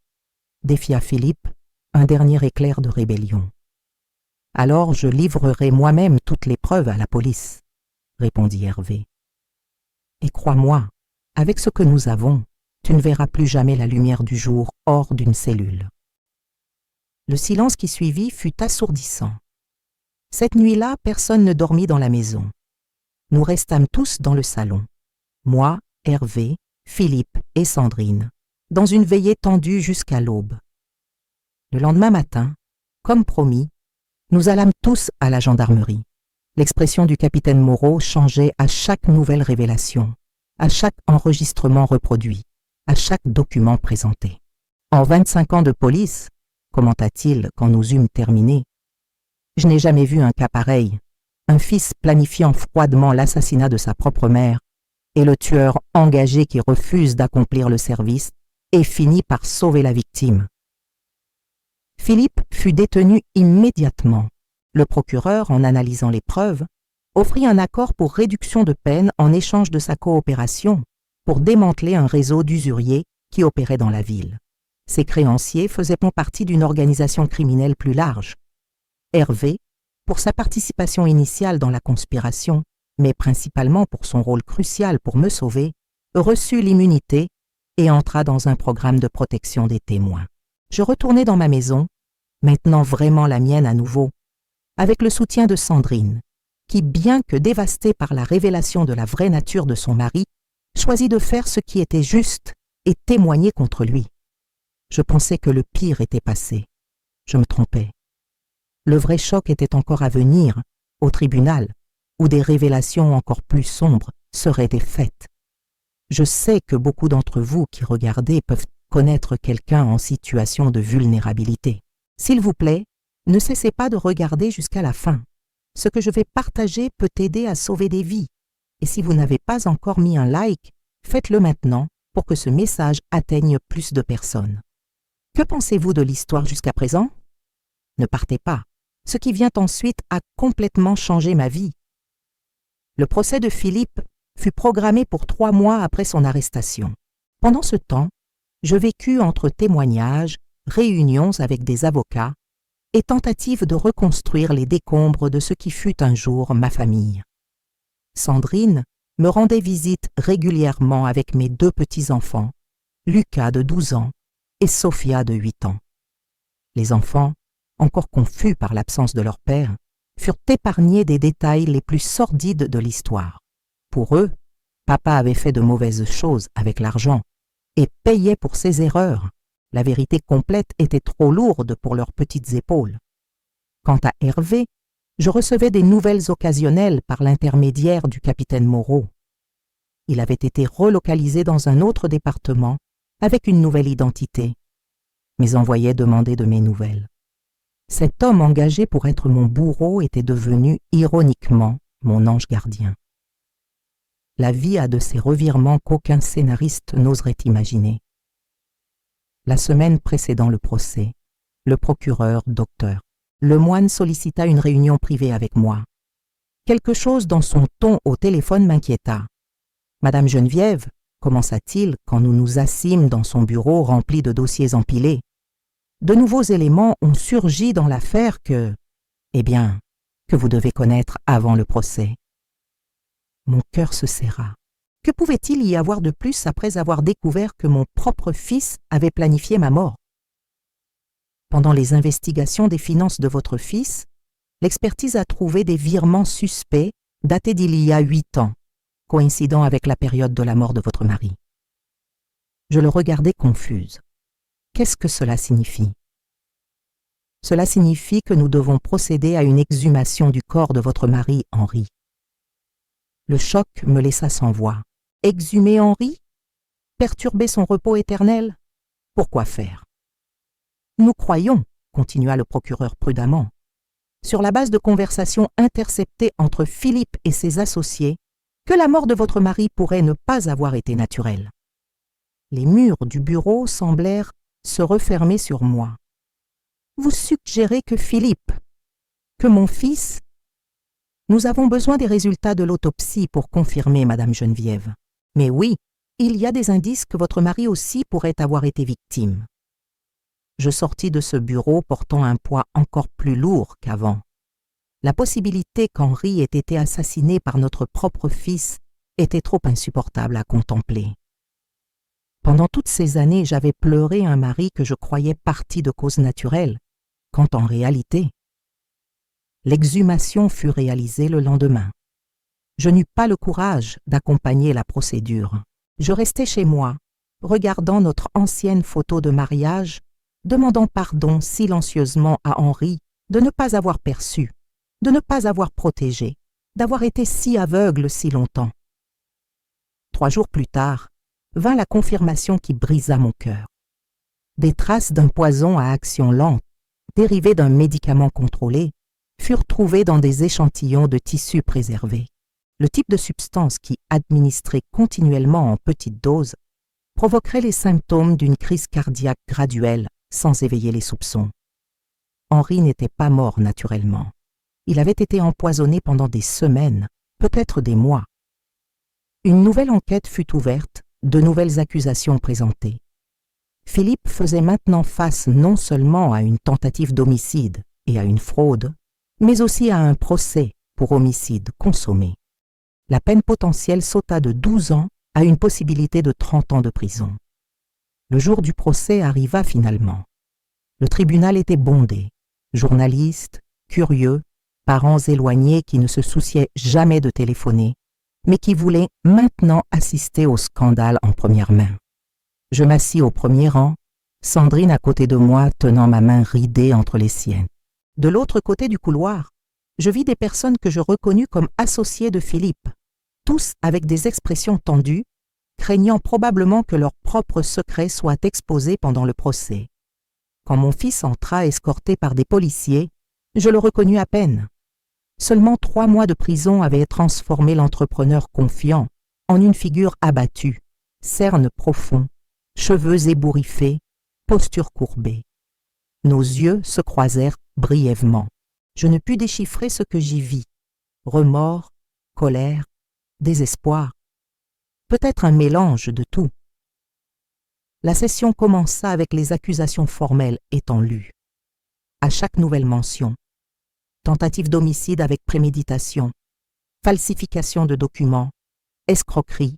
Défia Philippe un dernier éclair de rébellion. Alors je livrerai moi-même toutes les preuves à la police, répondit Hervé. Et crois-moi, avec ce que nous avons, tu ne verras plus jamais la lumière du jour hors d'une cellule. Le silence qui suivit fut assourdissant. Cette nuit-là, personne ne dormit dans la maison. Nous restâmes tous dans le salon. Moi, Hervé, Philippe et Sandrine, dans une veillée tendue jusqu'à l'aube. Le lendemain matin, comme promis, nous allâmes tous à la gendarmerie. L'expression du capitaine Moreau changeait à chaque nouvelle révélation, à chaque enregistrement reproduit, à chaque document présenté. En 25 ans de police, commenta-t-il quand nous eûmes terminé, je n'ai jamais vu un cas pareil, un fils planifiant froidement l'assassinat de sa propre mère et le tueur engagé qui refuse d'accomplir le service et finit par sauver la victime. Philippe fut détenu immédiatement. Le procureur, en analysant les preuves, offrit un accord pour réduction de peine en échange de sa coopération pour démanteler un réseau d'usuriers qui opérait dans la ville. Ces créanciers faisaient partie d'une organisation criminelle plus large. Hervé, pour sa participation initiale dans la conspiration, mais principalement pour son rôle crucial pour me sauver, reçut l'immunité et entra dans un programme de protection des témoins. Je retournai dans ma maison, maintenant vraiment la mienne à nouveau, avec le soutien de Sandrine, qui, bien que dévastée par la révélation de la vraie nature de son mari, choisit de faire ce qui était juste et témoigner contre lui. Je pensais que le pire était passé. Je me trompais. Le vrai choc était encore à venir, au tribunal, où des révélations encore plus sombres seraient des faites. Je sais que beaucoup d'entre vous qui regardez peuvent connaître quelqu'un en situation de vulnérabilité. S'il vous plaît, ne cessez pas de regarder jusqu'à la fin. Ce que je vais partager peut aider à sauver des vies. Et si vous n'avez pas encore mis un like, faites-le maintenant pour que ce message atteigne plus de personnes. Que pensez-vous de l'histoire jusqu'à présent? Ne partez pas. Ce qui vient ensuite a complètement changé ma vie. Le procès de Philippe fut programmé pour 3 mois après son arrestation. Pendant ce temps, je vécus entre témoignages, réunions avec des avocats et tentatives de reconstruire les décombres de ce qui fut un jour ma famille. Sandrine me rendait visite régulièrement avec mes 2 petits-enfants, Lucas de 12 ans et Sophia de 8 ans. Les enfants, encore confus par l'absence de leur père, furent épargnés des détails les plus sordides de l'histoire. Pour eux, papa avait fait de mauvaises choses avec l'argent et payait pour ses erreurs. La vérité complète était trop lourde pour leurs petites épaules. Quant à Hervé, je recevais des nouvelles occasionnelles par l'intermédiaire du capitaine Moreau. Il avait été relocalisé dans un autre département avec une nouvelle identité, mais envoyait demander de mes nouvelles. Cet homme engagé pour être mon bourreau était devenu, ironiquement, mon ange gardien. La vie a de ces revirements qu'aucun scénariste n'oserait imaginer. La semaine précédant le procès, le procureur, Dr. Lemoine sollicita une réunion privée avec moi. Quelque chose dans son ton au téléphone m'inquiéta. « Madame Geneviève, commença-t-il quand nous nous assîmes dans son bureau rempli de dossiers empilés, de nouveaux éléments ont surgi dans l'affaire que vous devez connaître avant le procès. » Mon cœur se serra. Que pouvait-il y avoir de plus après avoir découvert que mon propre fils avait planifié ma mort? Pendant les investigations des finances de votre fils, l'expertise a trouvé des virements suspects datés d'il y a 8 ans, coïncidant avec la période de la mort de votre mari. Je le regardais confuse. Qu'est-ce que cela signifie? Cela signifie que nous devons procéder à une exhumation du corps de votre mari, Henri. Le choc me laissa sans voix. Exhumer Henri? Perturber son repos éternel? Pourquoi faire? Nous croyons, continua le procureur prudemment, sur la base de conversations interceptées entre Philippe et ses associés, que la mort de votre mari pourrait ne pas avoir été naturelle. Les murs du bureau semblèrent se refermer sur moi. Vous suggérez que Philippe, que mon fils... Nous avons besoin des résultats de l'autopsie pour confirmer, Madame Geneviève. Mais oui, il y a des indices que votre mari aussi pourrait avoir été victime. Je sortis de ce bureau portant un poids encore plus lourd qu'avant. La possibilité qu'Henri ait été assassiné par notre propre fils était trop insupportable à contempler. Pendant toutes ces années, j'avais pleuré un mari que je croyais parti de cause naturelle, quand en réalité, l'exhumation fut réalisée le lendemain. Je n'eus pas le courage d'accompagner la procédure. Je restai chez moi, regardant notre ancienne photo de mariage, demandant pardon silencieusement à Henri de ne pas avoir perçu, de ne pas avoir protégé, d'avoir été si aveugle si longtemps. 3 jours plus tard, vint la confirmation qui brisa mon cœur. Des traces d'un poison à action lente, dérivé d'un médicament contrôlé, furent trouvées dans des échantillons de tissus préservés. Le type de substance qui, administrée continuellement en petites doses, provoquerait les symptômes d'une crise cardiaque graduelle sans éveiller les soupçons. Henri n'était pas mort naturellement. Il avait été empoisonné pendant des semaines, peut-être des mois. Une nouvelle enquête fut ouverte, de nouvelles accusations présentées. Philippe faisait maintenant face non seulement à une tentative d'homicide et à une fraude, mais aussi à un procès pour homicide consommé. La peine potentielle sauta de 12 ans à une possibilité de 30 ans de prison. Le jour du procès arriva finalement. Le tribunal était bondé, journalistes, curieux, parents éloignés qui ne se souciaient jamais de téléphoner, mais qui voulaient maintenant assister au scandale en première main. Je m'assis au premier rang, Sandrine à côté de moi tenant ma main ridée entre les siennes. De l'autre côté du couloir, je vis des personnes que je reconnus comme associées de Philippe, tous avec des expressions tendues, craignant probablement que leur propre secret soit exposé pendant le procès. Quand mon fils entra escorté par des policiers, je le reconnus à peine. Seulement 3 mois de prison avaient transformé l'entrepreneur confiant en une figure abattue, cernes profonds, cheveux ébouriffés, posture courbée. Nos yeux se croisèrent brièvement. Je ne pus déchiffrer ce que j'y vis. Remords, colère, désespoir. Peut-être un mélange de tout. La session commença avec les accusations formelles étant lues. À chaque nouvelle mention, tentative d'homicide avec préméditation, falsification de documents, escroquerie,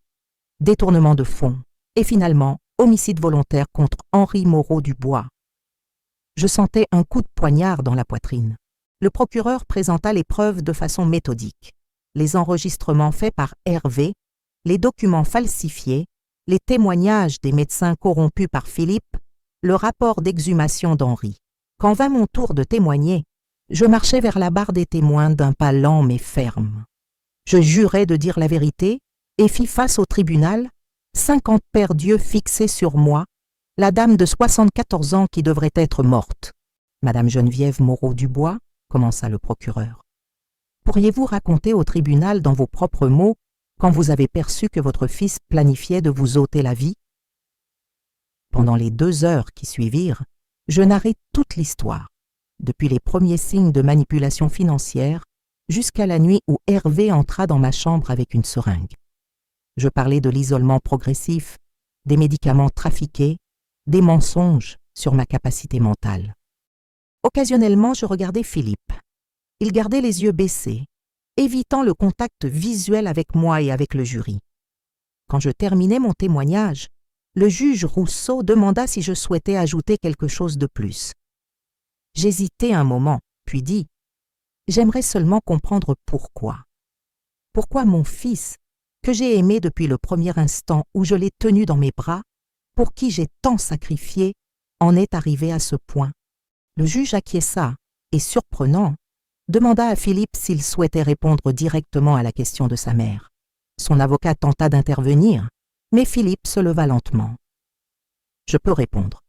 détournement de fonds et finalement homicide volontaire contre Henri Moreau-Dubois. Je sentais un coup de poignard dans la poitrine. Le procureur présenta les preuves de façon méthodique. Les enregistrements faits par Hervé, les documents falsifiés, les témoignages des médecins corrompus par Philippe, le rapport d'exhumation d'Henri. Quand vint mon tour de témoigner, je marchais vers la barre des témoins d'un pas lent mais ferme. Je jurais de dire la vérité et fis face au tribunal, 50 paires d'yeux fixés sur moi, la dame de 74 ans qui devrait être morte. Madame Geneviève Moreau-Dubois, commença le procureur. Pourriez-vous raconter au tribunal dans vos propres mots quand vous avez perçu que votre fils planifiait de vous ôter la vie? Pendant les 2 heures qui suivirent, je narrai toute l'histoire, depuis les premiers signes de manipulation financière jusqu'à la nuit où Hervé entra dans ma chambre avec une seringue. Je parlais de l'isolement progressif, des médicaments trafiqués, des mensonges sur ma capacité mentale. Occasionnellement, je regardais Philippe. Il gardait les yeux baissés, évitant le contact visuel avec moi et avec le jury. Quand je terminai mon témoignage, le juge Rousseau demanda si je souhaitais ajouter quelque chose de plus. J'hésitai un moment, puis dis « J'aimerais seulement comprendre pourquoi. Pourquoi mon fils, que j'ai aimé depuis le premier instant où je l'ai tenu dans mes bras, pour qui j'ai tant sacrifié, en est arrivé à ce point. Le juge acquiesça et, surprenant, demanda à Philippe s'il souhaitait répondre directement à la question de sa mère. Son avocat tenta d'intervenir, mais Philippe se leva lentement. « Je peux répondre. »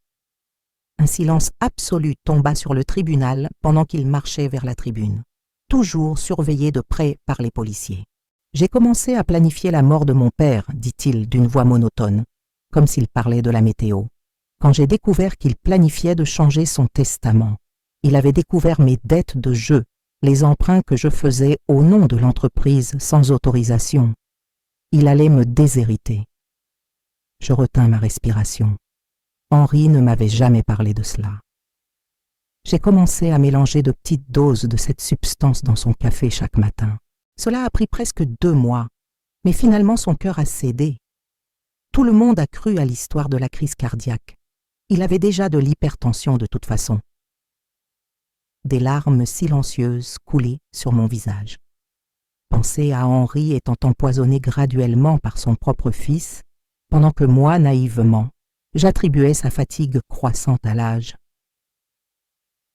Un silence absolu tomba sur le tribunal pendant qu'il marchait vers la tribune, toujours surveillé de près par les policiers. « J'ai commencé à planifier la mort de mon père, dit-il d'une voix monotone, comme s'il parlait de la météo, quand j'ai découvert qu'il planifiait de changer son testament. Il avait découvert mes dettes de jeu, les emprunts que je faisais au nom de l'entreprise sans autorisation. Il allait me déshériter. » Je retins ma respiration. Henri ne m'avait jamais parlé de cela. J'ai commencé à mélanger de petites doses de cette substance dans son café chaque matin. Cela a pris presque 2 mois, mais finalement son cœur a cédé. Tout le monde a cru à l'histoire de la crise cardiaque. Il avait déjà de l'hypertension de toute façon. Des larmes silencieuses coulaient sur mon visage. Penser à Henri étant empoisonné graduellement par son propre fils, pendant que moi, naïvement, j'attribuais sa fatigue croissante à l'âge.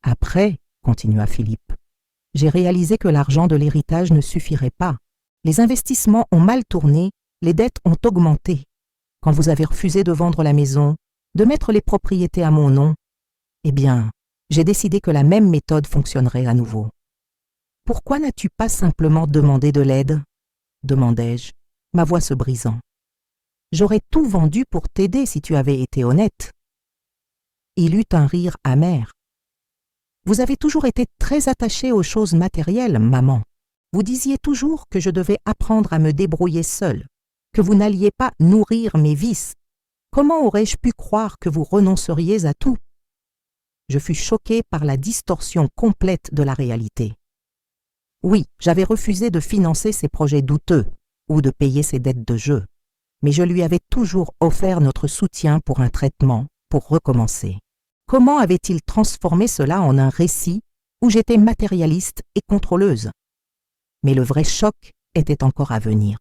Après, continua Philippe, j'ai réalisé que l'argent de l'héritage ne suffirait pas. Les investissements ont mal tourné, les dettes ont augmenté. Quand vous avez refusé de vendre la maison, de mettre les propriétés à mon nom, eh bien, j'ai décidé que la même méthode fonctionnerait à nouveau. « Pourquoi n'as-tu pas simplement demandé de l'aide ?» demandai-je, ma voix se brisant. « J'aurais tout vendu pour t'aider si tu avais été honnête. » Il eut un rire amer. « Vous avez toujours été très attachée aux choses matérielles, maman. Vous disiez toujours que je devais apprendre à me débrouiller seule, que vous n'alliez pas nourrir mes vices. Comment aurais-je pu croire que vous renonceriez à tout ?» Je fus choquée par la distorsion complète de la réalité. Oui, j'avais refusé de financer ses projets douteux ou de payer ses dettes de jeu, mais je lui avais toujours offert notre soutien pour un traitement, pour recommencer. Comment avait-il transformé cela en un récit où j'étais matérialiste et contrôleuse? Mais le vrai choc était encore à venir.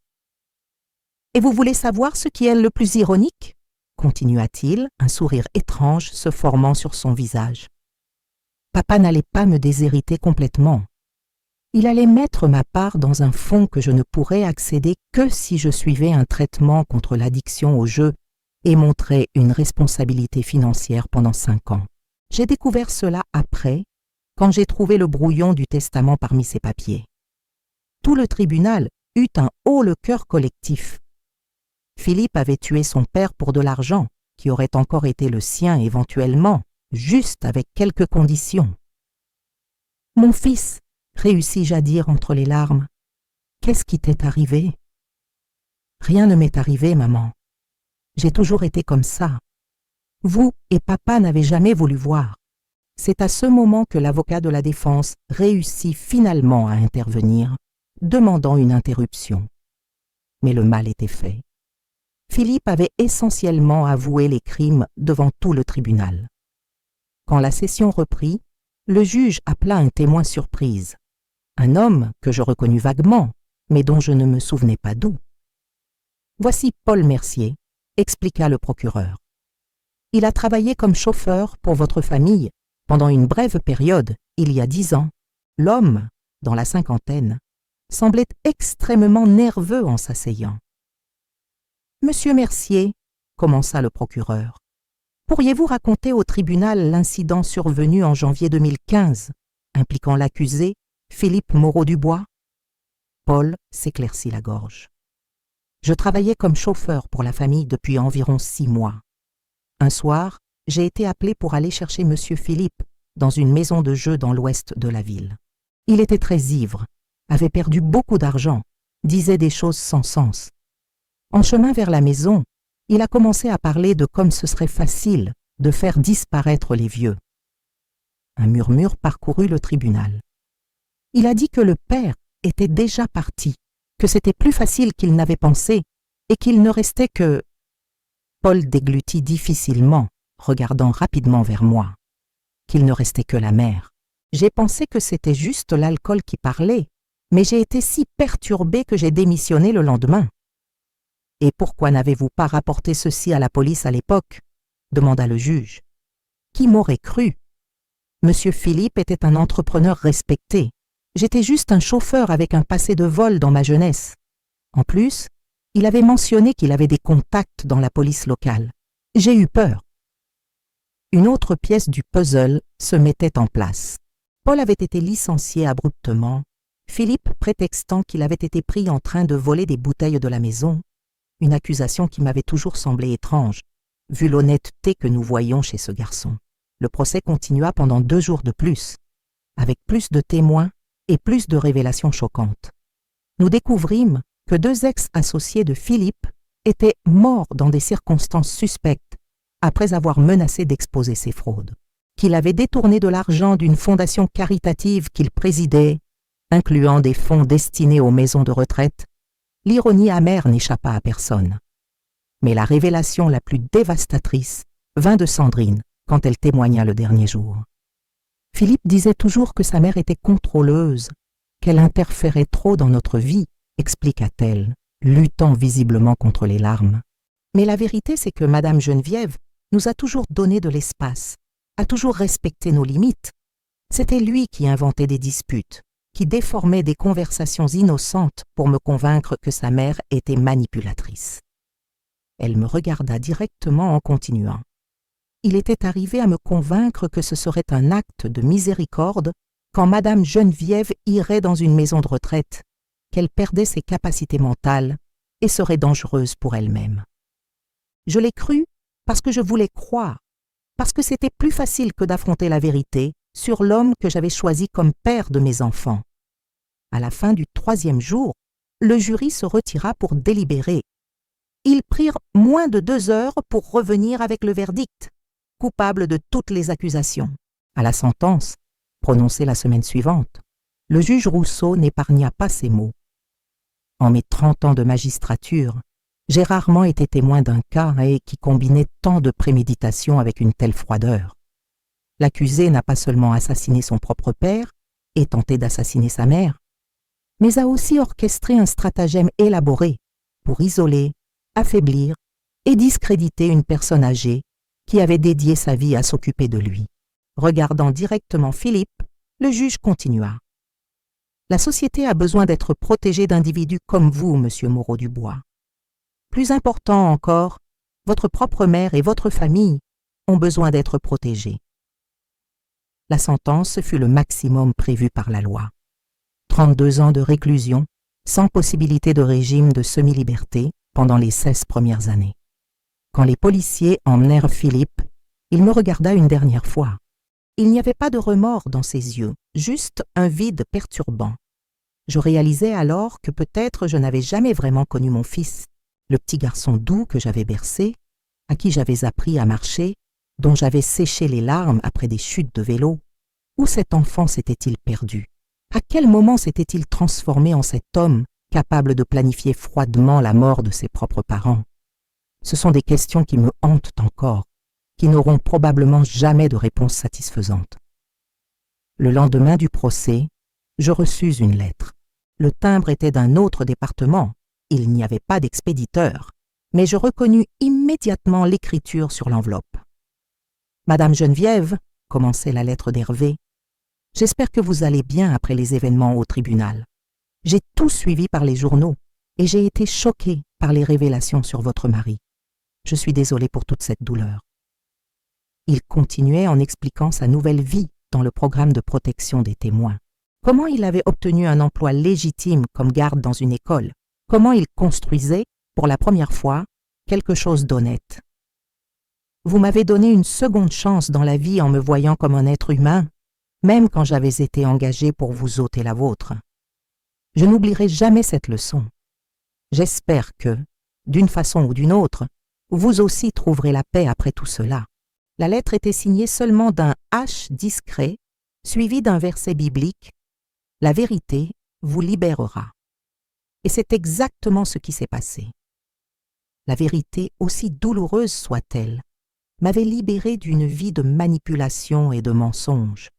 « Et vous voulez savoir ce qui est le plus ironique ?» continua-t-il, un sourire étrange se formant sur son visage. « Papa n'allait pas me déshériter complètement. Il allait mettre ma part dans un fonds que je ne pourrais accéder que si je suivais un traitement contre l'addiction au jeu et montrais une responsabilité financière pendant 5 ans. J'ai découvert cela après, quand j'ai trouvé le brouillon du testament parmi ses papiers. Tout le tribunal eut un haut-le-cœur collectif. Philippe avait tué son père pour de l'argent, qui aurait encore été le sien éventuellement, juste avec quelques conditions. « Mon fils !» réussis-je à dire entre les larmes. « Qu'est-ce qui t'est arrivé ?»« Rien ne m'est arrivé, maman. J'ai toujours été comme ça. Vous et papa n'avez jamais voulu voir. » C'est à ce moment que l'avocat de la défense réussit finalement à intervenir, demandant une interruption. Mais le mal était fait. Philippe avait essentiellement avoué les crimes devant tout le tribunal. Quand la session reprit, le juge appela un témoin surprise, un homme que je reconnus vaguement, mais dont je ne me souvenais pas d'où. « Voici Paul Mercier », expliqua le procureur. « Il a travaillé comme chauffeur pour votre famille pendant une brève période, il y a 10 ans. L'homme, dans la 50aine, semblait extrêmement nerveux en s'asseyant. « Monsieur Mercier, » commença le procureur, « pourriez-vous raconter au tribunal l'incident survenu en janvier 2015, impliquant l'accusé, Philippe Moreau-Dubois ?» Paul s'éclaircit la gorge. « Je travaillais comme chauffeur pour la famille depuis environ 6 mois. Un soir, j'ai été appelé pour aller chercher monsieur Philippe dans une maison de jeu dans l'ouest de la ville. Il était très ivre, avait perdu beaucoup d'argent, disait des choses sans sens. En chemin vers la maison, il a commencé à parler de comme ce serait facile de faire disparaître les vieux. Un murmure parcourut le tribunal. Il a dit que le père était déjà parti, que c'était plus facile qu'il n'avait pensé et qu'il ne restait que... Paul déglutit difficilement, regardant rapidement vers moi. Qu'il ne restait que la mère. J'ai pensé que c'était juste l'alcool qui parlait, mais j'ai été si perturbée que j'ai démissionné le lendemain. Et pourquoi n'avez-vous pas rapporté ceci à la police à l'époque ? Demanda le juge. Qui m'aurait cru ? Monsieur Philippe était un entrepreneur respecté. J'étais juste un chauffeur avec un passé de vol dans ma jeunesse. En plus, il avait mentionné qu'il avait des contacts dans la police locale. J'ai eu peur. Une autre pièce du puzzle se mettait en place. Paul avait été licencié abruptement, Philippe prétextant qu'il avait été pris en train de voler des bouteilles de la maison, une accusation qui m'avait toujours semblé étrange, vu l'honnêteté que nous voyions chez ce garçon. Le procès continua pendant 2 jours de plus, avec plus de témoins et plus de révélations choquantes. Nous découvrîmes que 2 ex-associés de Philippe étaient morts dans des circonstances suspectes après avoir menacé d'exposer ses fraudes, qu'il avait détourné de l'argent d'une fondation caritative qu'il présidait, incluant des fonds destinés aux maisons de retraite. L'ironie amère n'échappa à personne. Mais la révélation la plus dévastatrice vint de Sandrine quand elle témoigna le dernier jour. Philippe disait toujours que sa mère était contrôleuse, qu'elle interférait trop dans notre vie, expliqua-t-elle, luttant visiblement contre les larmes. Mais la vérité, c'est que Madame Geneviève nous a toujours donné de l'espace, a toujours respecté nos limites. C'était lui qui inventait des disputes, qui déformait des conversations innocentes pour me convaincre que sa mère était manipulatrice. Elle me regarda directement en continuant. Il était arrivé à me convaincre que ce serait un acte de miséricorde quand Madame Geneviève irait dans une maison de retraite, qu'elle perdait ses capacités mentales et serait dangereuse pour elle-même. Je l'ai cru parce que je voulais croire, parce que c'était plus facile que d'affronter la vérité sur l'homme que j'avais choisi comme père de mes enfants. À la fin du 3e jour, le jury se retira pour délibérer. Ils prirent moins de 2 heures pour revenir avec le verdict, coupable de toutes les accusations. À la sentence, prononcée la semaine suivante, le juge Rousseau n'épargna pas ses mots. En mes 30 ans de magistrature, j'ai rarement été témoin d'un cas qui combinait tant de préméditation avec une telle froideur. L'accusé n'a pas seulement assassiné son propre père et tenté d'assassiner sa mère, mais a aussi orchestré un stratagème élaboré pour isoler, affaiblir et discréditer une personne âgée qui avait dédié sa vie à s'occuper de lui. Regardant directement Philippe, le juge continua. La société a besoin d'être protégée d'individus comme vous, monsieur Moreau-Dubois. Plus important encore, votre propre mère et votre famille ont besoin d'être protégés. La sentence fut le maximum prévu par la loi. 32 ans de réclusion, sans possibilité de régime de semi-liberté pendant les 16 premières années. Quand les policiers emmenèrent Philippe, il me regarda une dernière fois. Il n'y avait pas de remords dans ses yeux, juste un vide perturbant. Je réalisais alors que peut-être je n'avais jamais vraiment connu mon fils, le petit garçon doux que j'avais bercé, à qui j'avais appris à marcher, dont j'avais séché les larmes après des chutes de vélo. Où cet enfant s'était-il perdu? À quel moment s'était-il transformé en cet homme capable de planifier froidement la mort de ses propres parents? Ce sont des questions qui me hantent encore, qui n'auront probablement jamais de réponse satisfaisante. Le lendemain du procès, je reçus une lettre. Le timbre était d'un autre département, il n'y avait pas d'expéditeur, mais je reconnus immédiatement l'écriture sur l'enveloppe. « Madame Geneviève, » commençait la lettre d'Hervé, « j'espère que vous allez bien après les événements au tribunal. J'ai tout suivi par les journaux et j'ai été choquée par les révélations sur votre mari. Je suis désolée pour toute cette douleur. » Il continuait en expliquant sa nouvelle vie dans le programme de protection des témoins. Comment il avait obtenu un emploi légitime comme garde dans une école. Comment il construisait, pour la première fois, quelque chose d'honnête. Vous m'avez donné une seconde chance dans la vie en me voyant comme un être humain, même quand j'avais été engagé pour vous ôter la vôtre. Je n'oublierai jamais cette leçon. J'espère que, d'une façon ou d'une autre, vous aussi trouverez la paix après tout cela. La lettre était signée seulement d'un H discret, suivi d'un verset biblique. La vérité vous libérera. Et c'est exactement ce qui s'est passé. La vérité, aussi douloureuse soit-elle, m'avait libéré d'une vie de manipulation et de mensonges.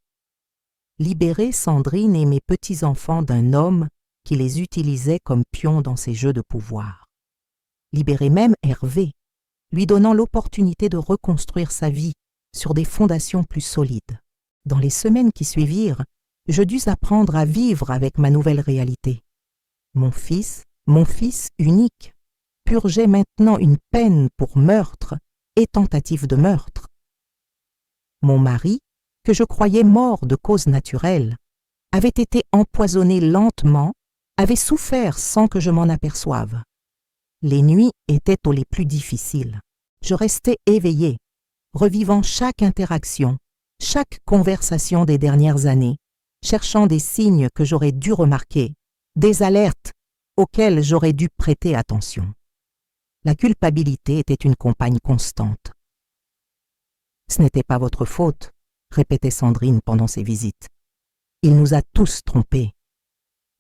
Libéré Sandrine et mes petits-enfants d'un homme qui les utilisait comme pions dans ses jeux de pouvoir. libérer même Hervé, lui donnant l'opportunité de reconstruire sa vie sur des fondations plus solides. Dans les semaines qui suivirent, je dus apprendre à vivre avec ma nouvelle réalité. Mon fils unique, purgeait maintenant une peine pour meurtre et tentative de meurtre. Mon mari, que je croyais mort de cause naturelle, avait été empoisonné lentement, avait souffert sans que je m'en aperçoive. Les nuits étaient aux les plus difficiles. Je restais éveillée, revivant chaque interaction, chaque conversation des dernières années, cherchant des signes que j'aurais dû remarquer, des alertes auxquelles j'aurais dû prêter attention. La culpabilité était une compagne constante. « Ce n'était pas votre faute », répétait Sandrine pendant ses visites. « Il nous a tous trompés. »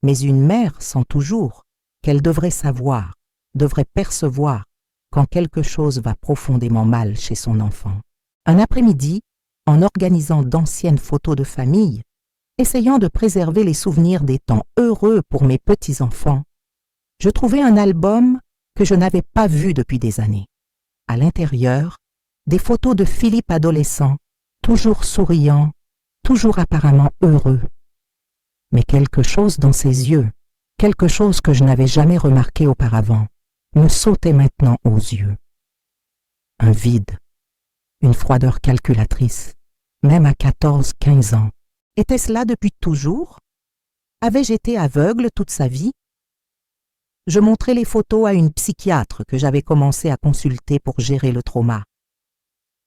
Mais une mère sent toujours qu'elle devrait savoir, devrait percevoir quand quelque chose va profondément mal chez son enfant. Un après-midi, en organisant d'anciennes photos de famille, essayant de préserver les souvenirs des temps heureux pour mes petits-enfants, je trouvai un album que je n'avais pas vu depuis des années. À l'intérieur, des photos de Philippe adolescent, toujours souriant, toujours apparemment heureux. Mais quelque chose dans ses yeux, quelque chose que je n'avais jamais remarqué auparavant, me sautait maintenant aux yeux. Un vide, une froideur calculatrice, même à 14-15 ans. Était-ce là depuis toujours? Avais-je été aveugle toute sa vie? Je montrai les photos à une psychiatre que j'avais commencé à consulter pour gérer le trauma.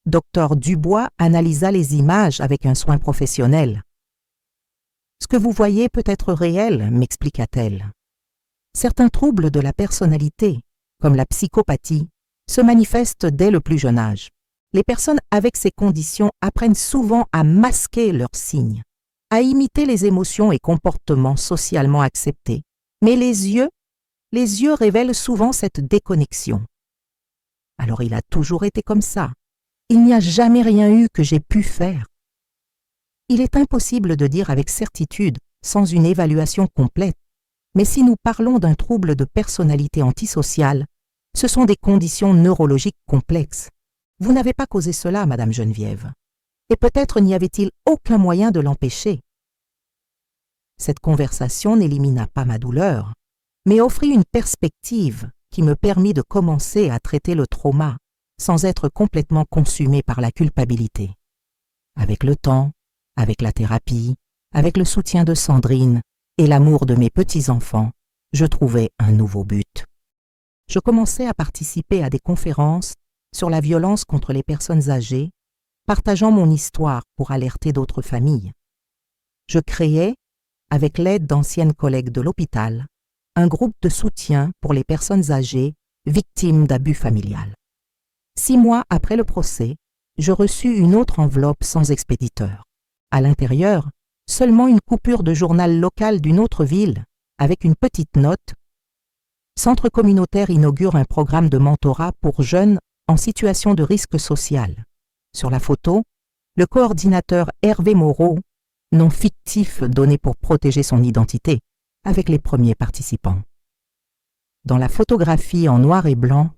Docteur Dubois analysa les images avec un soin professionnel. « Ce que vous voyez peut être réel, m'expliqua-t-elle. Certains troubles de la personnalité, comme la psychopathie, se manifestent dès le plus jeune âge. Les personnes avec ces conditions apprennent souvent à masquer leurs signes, à imiter les émotions et comportements socialement acceptés. Mais les yeux révèlent souvent cette déconnexion. Alors il a toujours été comme ça. Il n'y a jamais rien eu que j'ai pu faire. Il est impossible de dire avec certitude, sans une évaluation complète, mais si nous parlons d'un trouble de personnalité antisociale, ce sont des conditions neurologiques complexes. Vous n'avez pas causé cela, Madame Geneviève. Et peut-être n'y avait-il aucun moyen de l'empêcher. Cette conversation n'élimina pas ma douleur, mais offrit une perspective qui me permit de commencer à traiter le trauma sans être complètement consumé par la culpabilité. Avec le temps, avec la thérapie, avec le soutien de Sandrine et l'amour de mes petits-enfants, je trouvais un nouveau but. Je commençais à participer à des conférences sur la violence contre les personnes âgées, partageant mon histoire pour alerter d'autres familles. Je créais, avec l'aide d'anciennes collègues de l'hôpital, un groupe de soutien pour les personnes âgées victimes d'abus familial. 6 mois après le procès, je reçus une autre enveloppe sans expéditeur. À l'intérieur, seulement une coupure de journal local d'une autre ville, avec une petite note. Centre communautaire inaugure un programme de mentorat pour jeunes en situation de risque social. Sur la photo, le coordinateur Hervé Moreau, nom fictif donné pour protéger son identité, avec les premiers participants. Dans la photographie en noir et blanc,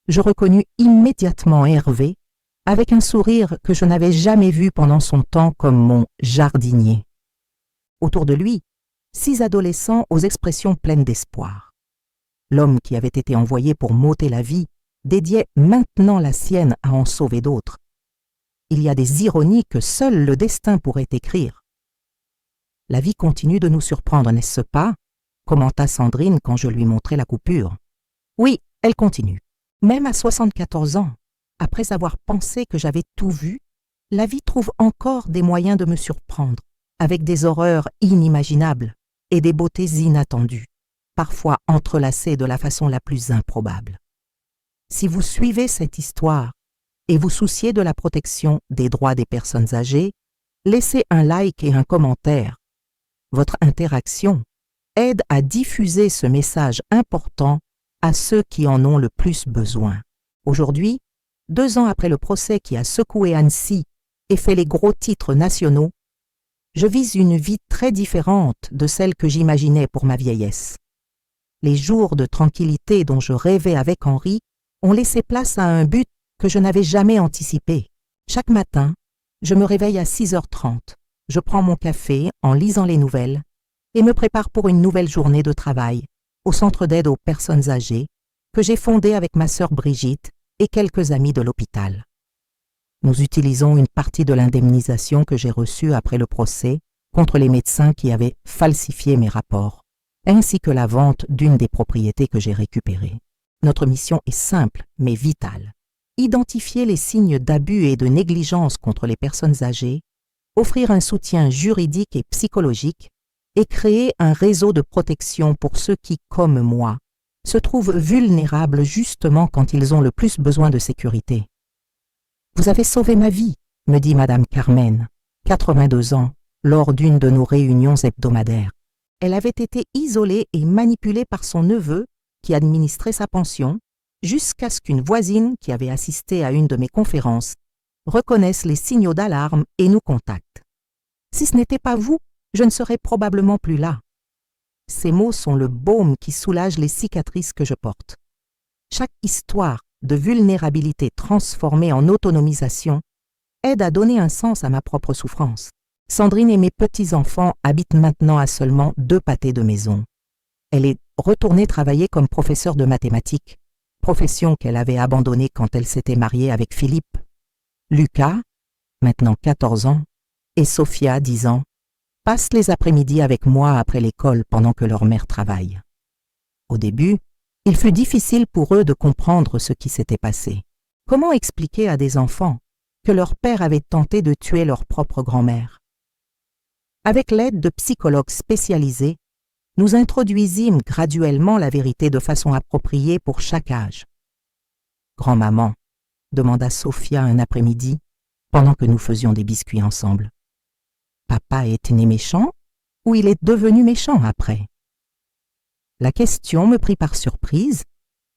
je reconnus immédiatement Hervé, avec un sourire que je n'avais jamais vu pendant son temps comme mon jardinier. Autour de lui, 6 adolescents aux expressions pleines d'espoir. L'homme qui avait été envoyé pour m'ôter la vie dédiait maintenant la sienne à en sauver d'autres. Il y a des ironies que seul le destin pourrait écrire. La vie continue de nous surprendre, n'est-ce pas? Commenta Sandrine quand je lui montrai la coupure. Oui, elle continue. Même à 74 ans, après avoir pensé que j'avais tout vu, la vie trouve encore des moyens de me surprendre, avec des horreurs inimaginables et des beautés inattendues, parfois entrelacées de la façon la plus improbable. Si vous suivez cette histoire et vous souciez de la protection des droits des personnes âgées, laissez un like et un commentaire. Votre interaction aide à diffuser ce message important à ceux qui en ont le plus besoin. Aujourd'hui, 2 ans après le procès qui a secoué Annecy et fait les gros titres nationaux, je vis une vie très différente de celle que j'imaginais pour ma vieillesse. Les jours de tranquillité dont je rêvais avec Henri ont laissé place à un but que je n'avais jamais anticipé. Chaque matin, je me réveille à 6h30. Je prends mon café en lisant les nouvelles et me prépare pour une nouvelle journée de travail au centre d'aide aux personnes âgées que j'ai fondé avec ma sœur Brigitte et quelques amis de l'hôpital. Nous utilisons une partie de l'indemnisation que j'ai reçue après le procès contre les médecins qui avaient falsifié mes rapports, ainsi que la vente d'une des propriétés que j'ai récupérées. Notre mission est simple mais vitale. Identifier les signes d'abus et de négligence contre les personnes âgées, offrir un soutien juridique et psychologique et créer un réseau de protection pour ceux qui, comme moi, se trouvent vulnérables justement quand ils ont le plus besoin de sécurité. « Vous avez sauvé ma vie », me dit Madame Carmen, 82 ans, lors d'une de nos réunions hebdomadaires. Elle avait été isolée et manipulée par son neveu, qui administrait sa pension, jusqu'à ce qu'une voisine qui avait assisté à une de mes conférences reconnaisse les signaux d'alarme et nous contacte. Si ce n'était pas vous, je ne serais probablement plus là. Ces mots sont le baume qui soulage les cicatrices que je porte. Chaque histoire de vulnérabilité transformée en autonomisation aide à donner un sens à ma propre souffrance. Sandrine et mes petits-enfants habitent maintenant à seulement 2 pâtés de maison. Elle est retournée travailler comme professeure de mathématiques, profession qu'elle avait abandonnée quand elle s'était mariée avec Philippe. Lucas, maintenant 14 ans, et Sophia, 10 ans, passent les après-midi avec moi après l'école pendant que leur mère travaille. Au début, il fut difficile pour eux de comprendre ce qui s'était passé. Comment expliquer à des enfants que leur père avait tenté de tuer leur propre grand-mère? Avec l'aide de psychologues spécialisés, nous introduisîmes graduellement la vérité de façon appropriée pour chaque âge. « Grand-maman », demanda Sophia un après-midi, pendant que nous faisions des biscuits ensemble. « Papa est né méchant ou il est devenu méchant après ?» La question me prit par surprise,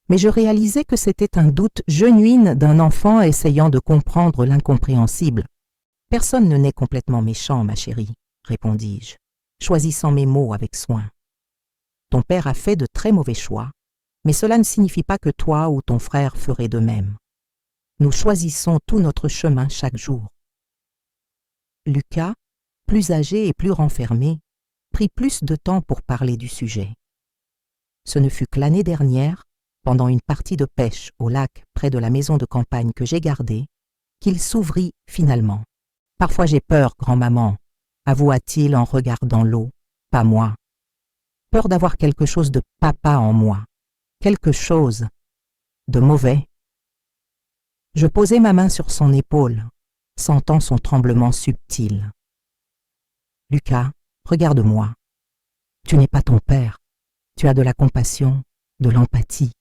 mais je réalisais que c'était un doute genuin d'un enfant essayant de comprendre l'incompréhensible. « Personne ne naît complètement méchant, ma chérie, » répondis-je, choisissant mes mots avec soin. « Ton père a fait de très mauvais choix, mais cela ne signifie pas que toi ou ton frère feraient de même. Nous choisissons tout notre chemin chaque jour. » Lucas, plus âgé et plus renfermé, prit plus de temps pour parler du sujet. Ce ne fut que l'année dernière, pendant une partie de pêche au lac près de la maison de campagne que j'ai gardée, qu'il s'ouvrit finalement. « Parfois j'ai peur, grand-maman, » avoua-t-il en regardant l'eau, pas moi. Peur d'avoir quelque chose de papa en moi, quelque chose de mauvais. Je posai ma main sur son épaule, sentant son tremblement subtil. « Lucas, regarde-moi. Tu n'es pas ton père. Tu as de la compassion, de l'empathie.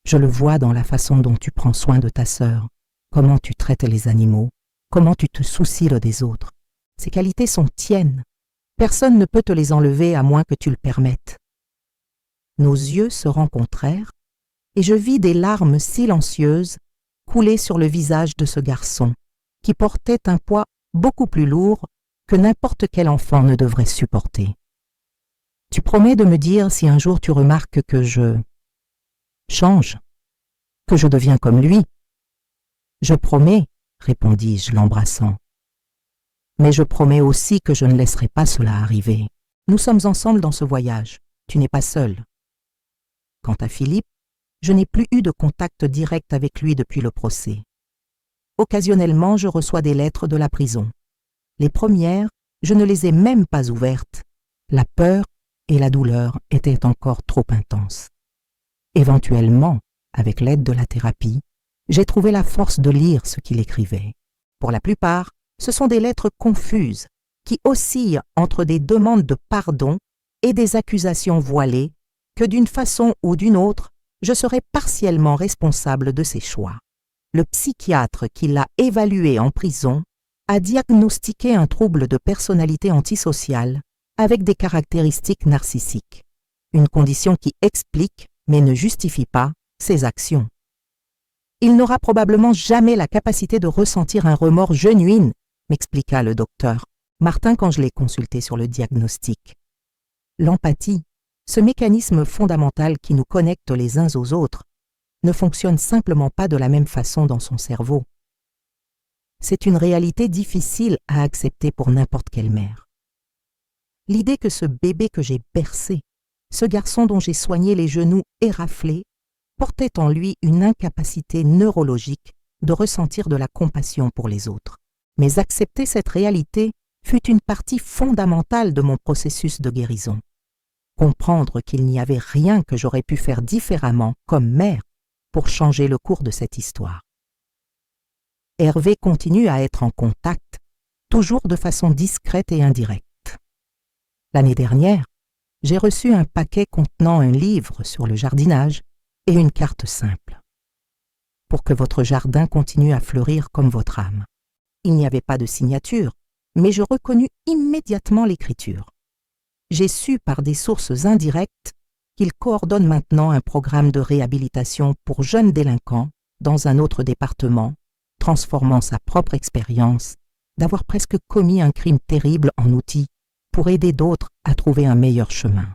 Je le vois dans la façon dont tu prends soin de ta sœur, comment tu traites les animaux, comment tu te soucies des autres. Ces qualités sont tiennes. Personne ne peut te les enlever à moins que tu le permettes. » Nos yeux se rencontrèrent et je vis des larmes silencieuses couler sur le visage de ce garçon qui portait un poids beaucoup plus lourd que n'importe quel enfant ne devrait supporter. « Tu promets de me dire si un jour tu remarques que je change, que je deviens comme lui. »« Je promets, » répondis-je, l'embrassant. « Mais je promets aussi que je ne laisserai pas cela arriver. Nous sommes ensemble dans ce voyage. Tu n'es pas seul. » Quant à Philippe, je n'ai plus eu de contact direct avec lui depuis le procès. Occasionnellement, je reçois des lettres de la prison. Les premières, je ne les ai même pas ouvertes. La peur et la douleur étaient encore trop intenses. Éventuellement, avec l'aide de la thérapie, j'ai trouvé la force de lire ce qu'il écrivait. Pour la plupart, ce sont des lettres confuses qui oscillent entre des demandes de pardon et des accusations voilées que d'une façon ou d'une autre, je serai partiellement responsable de ses choix. Le psychiatre qui l'a évalué en prison a diagnostiqué un trouble de personnalité antisociale avec des caractéristiques narcissiques, une condition qui explique, mais ne justifie pas, ses actions. Il n'aura probablement jamais la capacité de ressentir un remords genuin, m'expliqua le docteur Martin quand je l'ai consulté sur le diagnostic. L'empathie, Ce mécanisme fondamental qui nous connecte les uns aux autres ne fonctionne simplement pas de la même façon dans son cerveau. C'est une réalité difficile à accepter pour n'importe quelle mère. L'idée que ce bébé que j'ai bercé, ce garçon dont j'ai soigné les genoux éraflés, portait en lui une incapacité neurologique de ressentir de la compassion pour les autres. Mais accepter cette réalité fut une partie fondamentale de mon processus de guérison. Comprendre qu'il n'y avait rien que j'aurais pu faire différemment comme mère pour changer le cours de cette histoire. Hervé continue à être en contact, toujours de façon discrète et indirecte. L'année dernière, j'ai reçu un paquet contenant un livre sur le jardinage et une carte simple. Pour que votre jardin continue à fleurir comme votre âme. Il n'y avait pas de signature, mais je reconnus immédiatement l'écriture. J'ai su par des sources indirectes qu'il coordonne maintenant un programme de réhabilitation pour jeunes délinquants dans un autre département, transformant sa propre expérience d'avoir presque commis un crime terrible en outil pour aider d'autres à trouver un meilleur chemin.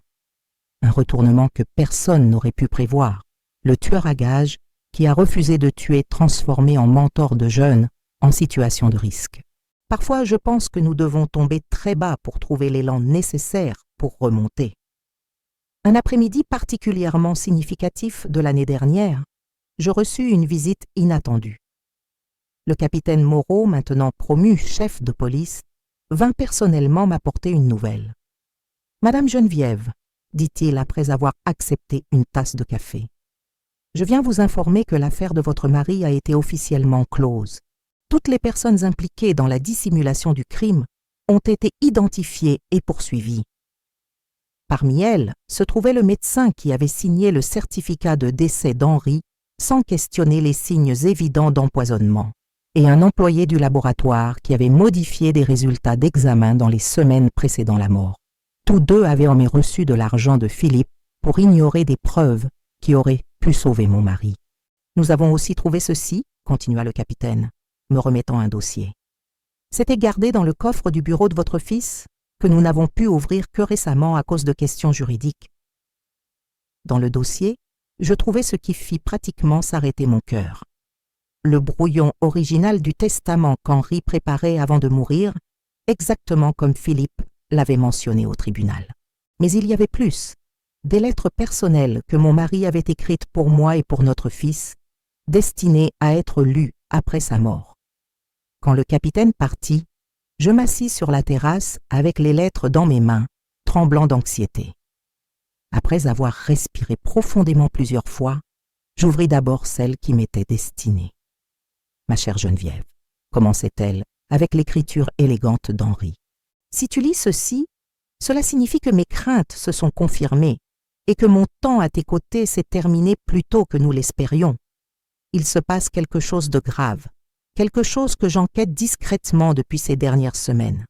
Un retournement que personne n'aurait pu prévoir, le tueur à gages qui a refusé de tuer transformé en mentor de jeunes en situation de risque. Parfois, je pense que nous devons tomber très bas pour trouver l'élan nécessaire pour remonter. Un après-midi particulièrement significatif de l'année dernière, je reçus une visite inattendue. Le capitaine Moreau, maintenant promu chef de police, vint personnellement m'apporter une nouvelle. « Madame Geneviève, dit-il après avoir accepté une tasse de café, je viens vous informer que l'affaire de votre mari a été officiellement close. Toutes les personnes impliquées dans la dissimulation du crime ont été identifiées et poursuivies. Parmi elles se trouvait le médecin qui avait signé le certificat de décès d'Henri sans questionner les signes évidents d'empoisonnement, et un employé du laboratoire qui avait modifié des résultats d'examen dans les semaines précédant la mort. Tous deux avaient reçu de l'argent de Philippe pour ignorer des preuves qui auraient pu sauver mon mari. Nous avons aussi trouvé ceci, continua le capitaine, me remettant un dossier. C'était gardé dans le coffre du bureau de votre fils, que nous n'avons pu ouvrir que récemment à cause de questions juridiques. Dans le dossier, je trouvai ce qui fit pratiquement s'arrêter mon cœur. Le brouillon original du testament qu'Henri préparait avant de mourir, exactement comme Philippe l'avait mentionné au tribunal. Mais il y avait plus, des lettres personnelles que mon mari avait écrites pour moi et pour notre fils, destinées à être lues après sa mort. Quand le capitaine partit, je m'assis sur la terrasse avec les lettres dans mes mains, tremblant d'anxiété. Après avoir respiré profondément plusieurs fois, j'ouvris d'abord celle qui m'était destinée. « Ma chère Geneviève », commençait-elle avec l'écriture élégante d'Henri. « Si tu lis ceci, cela signifie que mes craintes se sont confirmées et que mon temps à tes côtés s'est terminé plus tôt que nous l'espérions. Il se passe quelque chose de grave, quelque chose que j'enquête discrètement depuis ces dernières semaines.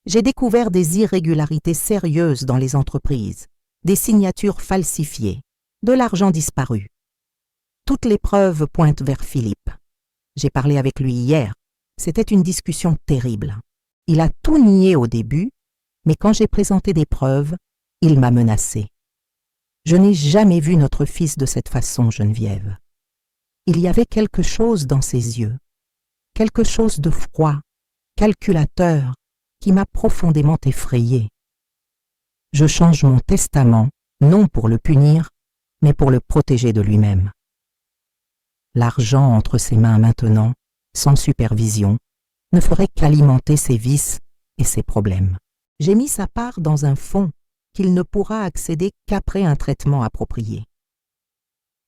J'ai découvert des irrégularités sérieuses dans les entreprises, des signatures falsifiées, de l'argent disparu. Toutes les preuves pointent vers Philippe. J'ai parlé avec lui hier. C'était une discussion terrible. Il a tout nié au début, mais quand j'ai présenté des preuves, il m'a menacé. Je n'ai jamais vu notre fils de cette façon, Geneviève. Il y avait quelque chose dans ses yeux, quelque chose de froid, calculateur, qui m'a profondément effrayée. Je change mon testament, non pour le punir, mais pour le protéger de lui-même. L'argent entre ses mains maintenant, sans supervision, ne ferait qu'alimenter ses vices et ses problèmes. J'ai mis sa part dans un fonds qu'il ne pourra accéder qu'après un traitement approprié.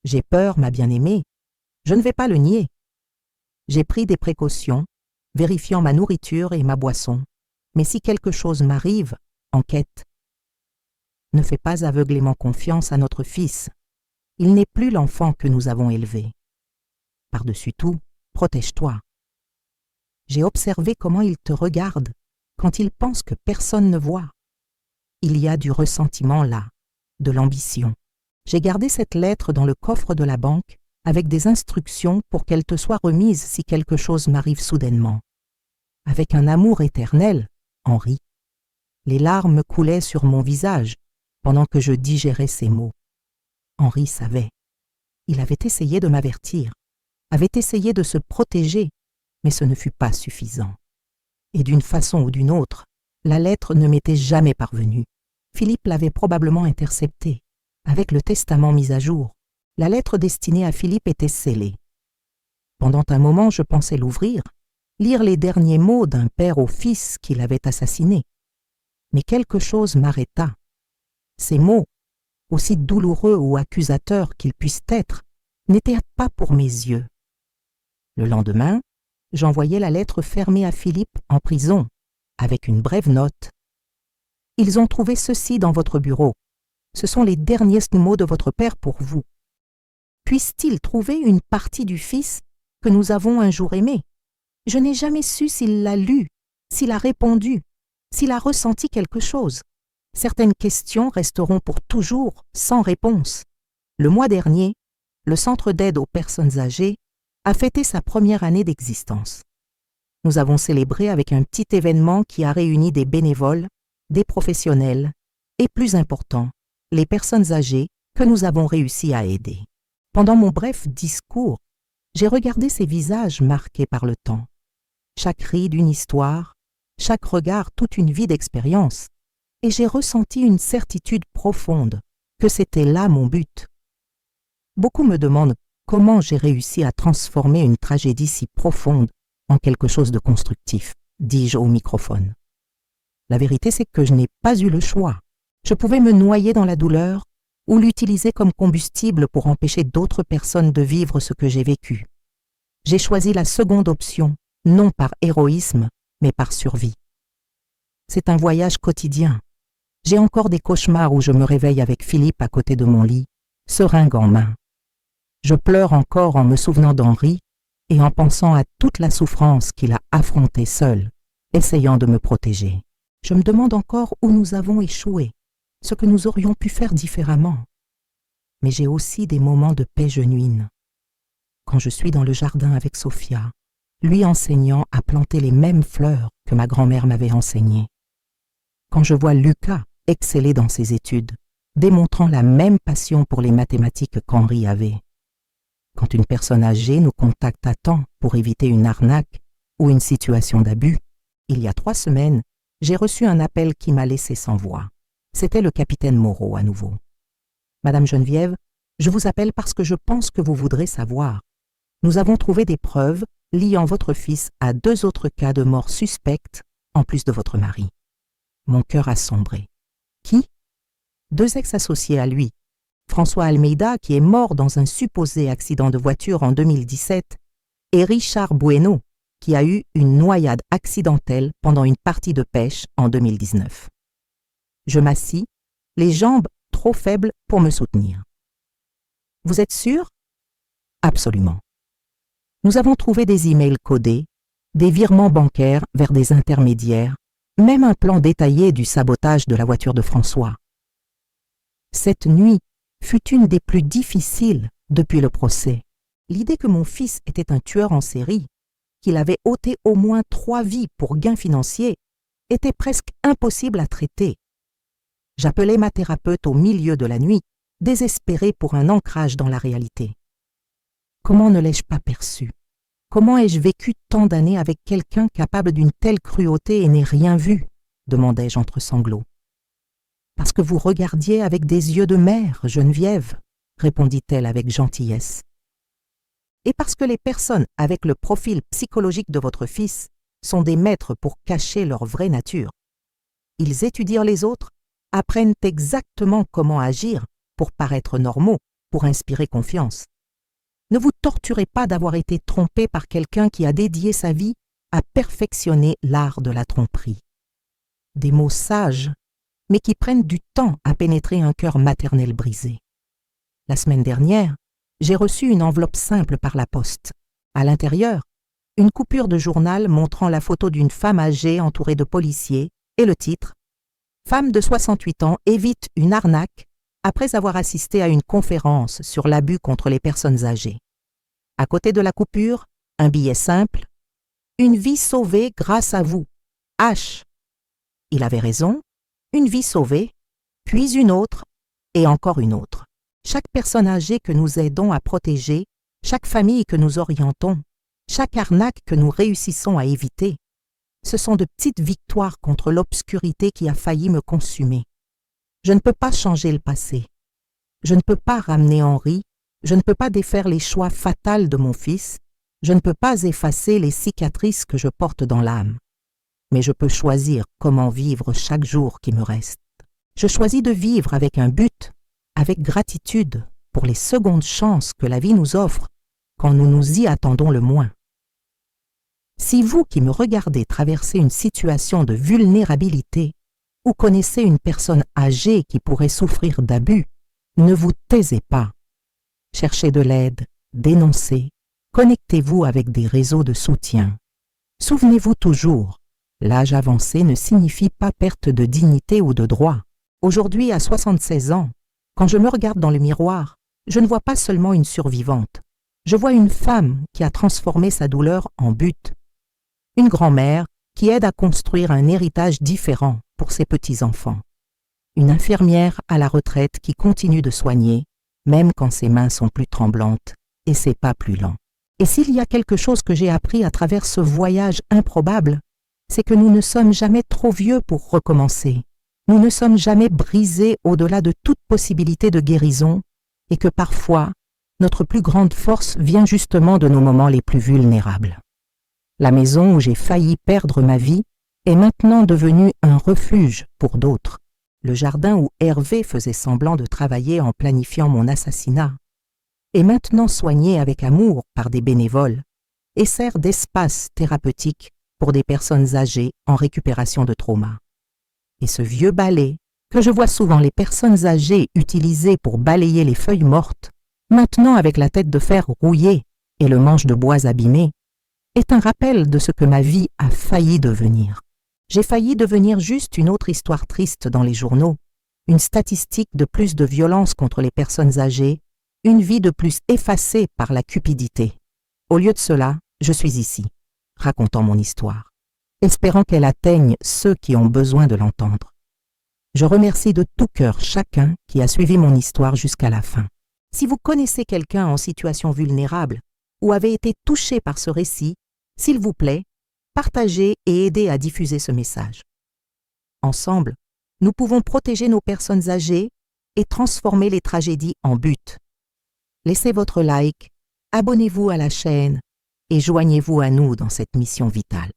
J'ai peur, ma bien-aimée, je ne vais pas le nier. J'ai pris des précautions, vérifiant ma nourriture et ma boisson, mais si quelque chose m'arrive, enquête. Ne fais pas aveuglément confiance à notre fils. Il n'est plus l'enfant que nous avons élevé. Par-dessus tout, protège-toi. J'ai observé comment il te regarde quand il pense que personne ne voit. Il y a du ressentiment là, de l'ambition. J'ai gardé cette lettre dans le coffre de la banque avec des instructions pour qu'elle te soit remise si quelque chose m'arrive soudainement. Avec un amour éternel, Henri. Les larmes coulaient sur mon visage pendant que je digérais ces mots. Henri savait. Il avait essayé de m'avertir, avait essayé de se protéger, mais ce ne fut pas suffisant. Et d'une façon ou d'une autre, la lettre ne m'était jamais parvenue. Philippe l'avait probablement interceptée. Avec le testament mis à jour, la lettre destinée à Philippe était scellée. Pendant un moment, je pensais l'ouvrir, lire les derniers mots d'un père au fils qu'il avait assassiné. Mais quelque chose m'arrêta. Ces mots, aussi douloureux ou accusateurs qu'ils puissent être, n'étaient pas pour mes yeux. Le lendemain, j'envoyai la lettre fermée à Philippe en prison, avec une brève note. « Ils ont trouvé ceci dans votre bureau. Ce sont les derniers mots de votre père pour vous. Puisse-t-il trouver une partie du fils que nous avons un jour aimé? Je n'ai jamais su s'il l'a lu, s'il a répondu, s'il a ressenti quelque chose. Certaines questions resteront pour toujours sans réponse. Le mois dernier, le Centre d'aide aux personnes âgées a fêté sa première année d'existence. Nous avons célébré avec un petit événement qui a réuni des bénévoles, des professionnels et, plus important, les personnes âgées que nous avons réussi à aider. Pendant mon bref discours, j'ai regardé ces visages marqués par le temps. Chaque ride une histoire, chaque regard toute une vie d'expérience, et j'ai ressenti une certitude profonde que c'était là mon but. Beaucoup me demandent comment j'ai réussi à transformer une tragédie si profonde en quelque chose de constructif, dis-je au microphone. La vérité, c'est que je n'ai pas eu le choix. Je pouvais me noyer dans la douleur ou l'utiliser comme combustible pour empêcher d'autres personnes de vivre ce que j'ai vécu. J'ai choisi la seconde option, non par héroïsme, mais par survie. C'est un voyage quotidien. J'ai encore des cauchemars où je me réveille avec Philippe à côté de mon lit, seringue en main. Je pleure encore en me souvenant d'Henri et en pensant à toute la souffrance qu'il a affrontée seul, essayant de me protéger. Je me demande encore où nous avons échoué, ce que nous aurions pu faire différemment. Mais j'ai aussi des moments de paix genuine. Quand je suis dans le jardin avec Sophia, lui enseignant à planter les mêmes fleurs que ma grand-mère m'avait enseignées. Quand je vois Lucas exceller dans ses études, démontrant la même passion pour les mathématiques qu'Henri avait. Quand une personne âgée nous contacte à temps pour éviter une arnaque ou une situation d'abus, il y a 3 semaines, j'ai reçu un appel qui m'a laissé sans voix. C'était le capitaine Moreau à nouveau. « Madame Geneviève, je vous appelle parce que je pense que vous voudrez savoir. Nous avons trouvé des preuves liant votre fils à 2 autres cas de mort suspectes en plus de votre mari. » Mon cœur a sombré. Qui? 2 ex-associés à lui. François Almeida, qui est mort dans un supposé accident de voiture en 2017, et Richard Bueno, qui a eu une noyade accidentelle pendant une partie de pêche en 2019. Je m'assis, les jambes trop faibles pour me soutenir. « Vous êtes sûr? » « Absolument. » Nous avons trouvé des emails codés, des virements bancaires vers des intermédiaires, même un plan détaillé du sabotage de la voiture de François. Cette nuit fut une des plus difficiles depuis le procès. L'idée que mon fils était un tueur en série, qu'il avait ôté au moins 3 vies pour gain financier, était presque impossible à traiter. J'appelais ma thérapeute au milieu de la nuit, désespérée pour un ancrage dans la réalité. Comment ne l'ai-je pas perçu? Comment ai-je vécu tant d'années avec quelqu'un capable d'une telle cruauté et n'ai rien vu? Demandai-je entre sanglots. Parce que vous regardiez avec des yeux de mère, Geneviève, répondit-elle avec gentillesse. Et parce que les personnes avec le profil psychologique de votre fils sont des maîtres pour cacher leur vraie nature. Ils étudient les autres, apprennent exactement comment agir pour paraître normaux, pour inspirer confiance. Ne vous torturez pas d'avoir été trompé par quelqu'un qui a dédié sa vie à perfectionner l'art de la tromperie. Des mots sages, mais qui prennent du temps à pénétrer un cœur maternel brisé. La semaine dernière, j'ai reçu une enveloppe simple par la poste. À l'intérieur, une coupure de journal montrant la photo d'une femme âgée entourée de policiers et le titre « Femme de 68 ans évite une arnaque après avoir assisté à une conférence sur l'abus contre les personnes âgées. » À côté de la coupure, un billet simple « Une vie sauvée grâce à vous. H. » Il avait raison, une vie sauvée, puis une autre et encore une autre. Chaque personne âgée que nous aidons à protéger, chaque famille que nous orientons, chaque arnaque que nous réussissons à éviter, ce sont de petites victoires contre l'obscurité qui a failli me consumer. Je ne peux pas changer le passé. Je ne peux pas ramener Henri, je ne peux pas défaire les choix fatals de mon fils, je ne peux pas effacer les cicatrices que je porte dans l'âme. Mais je peux choisir comment vivre chaque jour qui me reste. Je choisis de vivre avec un but, avec gratitude pour les secondes chances que la vie nous offre quand nous nous y attendons le moins. Si vous qui me regardez traversez une situation de vulnérabilité ou connaissez une personne âgée qui pourrait souffrir d'abus, ne vous taisez pas. Cherchez de l'aide, dénoncez, connectez-vous avec des réseaux de soutien. Souvenez-vous toujours, l'âge avancé ne signifie pas perte de dignité ou de droit. Aujourd'hui, à 76 ans, quand je me regarde dans le miroir, je ne vois pas seulement une survivante. Je vois une femme qui a transformé sa douleur en but. Une grand-mère qui aide à construire un héritage différent pour ses petits-enfants. Une infirmière à la retraite qui continue de soigner, même quand ses mains sont plus tremblantes et ses pas plus lents. Et s'il y a quelque chose que j'ai appris à travers ce voyage improbable, c'est que nous ne sommes jamais trop vieux pour recommencer. Nous ne sommes jamais brisés au-delà de toute possibilité de guérison et que parfois, notre plus grande force vient justement de nos moments les plus vulnérables. La maison où j'ai failli perdre ma vie est maintenant devenue un refuge pour d'autres. Le jardin où Hervé faisait semblant de travailler en planifiant mon assassinat est maintenant soigné avec amour par des bénévoles et sert d'espace thérapeutique pour des personnes âgées en récupération de trauma. Et ce vieux balai, que je vois souvent les personnes âgées utiliser pour balayer les feuilles mortes, maintenant avec la tête de fer rouillée et le manche de bois abîmé, est un rappel de ce que ma vie a failli devenir. J'ai failli devenir juste une autre histoire triste dans les journaux, une statistique de plus de violence contre les personnes âgées, une vie de plus effacée par la cupidité. Au lieu de cela, je suis ici, racontant mon histoire, espérant qu'elle atteigne ceux qui ont besoin de l'entendre. Je remercie de tout cœur chacun qui a suivi mon histoire jusqu'à la fin. Si vous connaissez quelqu'un en situation vulnérable ou avez été touché par ce récit, s'il vous plaît, partagez et aidez à diffuser ce message. Ensemble, nous pouvons protéger nos personnes âgées et transformer les tragédies en but. Laissez votre like, abonnez-vous à la chaîne et joignez-vous à nous dans cette mission vitale.